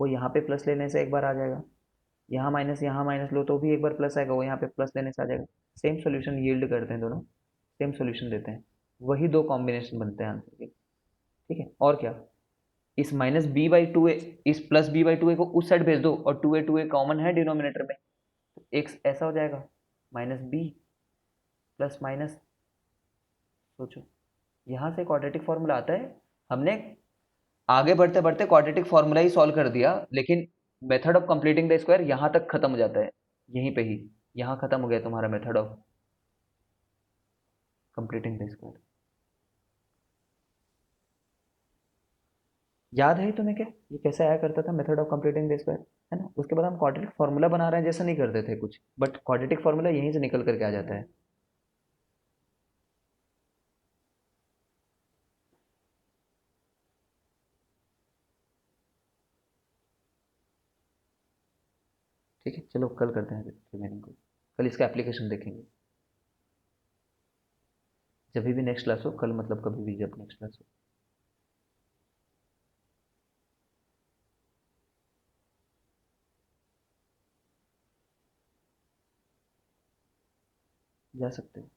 वो यहाँ पे प्लस लेने से एक बार आ जाएगा। यहाँ माइनस लो तो भी एक बार प्लस आएगा, वो यहाँ पे प्लस लेने से आ जाएगा। सेम सोल्यूशन यील्ड करते हैं दोनों, सेम सोल्यूशन देते हैं, वही दो कॉम्बिनेशन बनते हैं आंसर के। ठीक है, और क्या, इस -b/2a, इस +b/2a को उस साइड भेज दो और 2a कॉमन है डिनोमिनेटर में, तो x ऐसा हो जाएगा -b प्लस माइनस। सोचो, यहाँ से क्वाड्रेटिक फॉर्मूला आता है। हमने आगे बढ़ते बढ़ते क्वाड्रेटिक फॉर्मूला ही सॉल्व कर दिया, लेकिन method of completing the square यहाँ तक खत्म हो जाता है, यहीं पे ही, यहाँ खत्म हो गया तुम्हारा method of completing the square. याद है तुम्हें क्या ये कैसे आया करता था, method of completing the square, है ना। उसके बाद हम क्वाड्रेटिक फॉर्मूला बना रहे हैं जैसा नहीं करते थे कुछ, बट क्वाड्रेटिक फॉर्मूला यहीं से निकल करके आ जाता है। ठीक है, चलो कल करते हैं रिमेनिंग को, कल इसका एप्लीकेशन देखेंगे जब भी नेक्स्ट क्लास हो, कल मतलब कभी भी जब नेक्स्ट क्लास हो। जा सकते हो।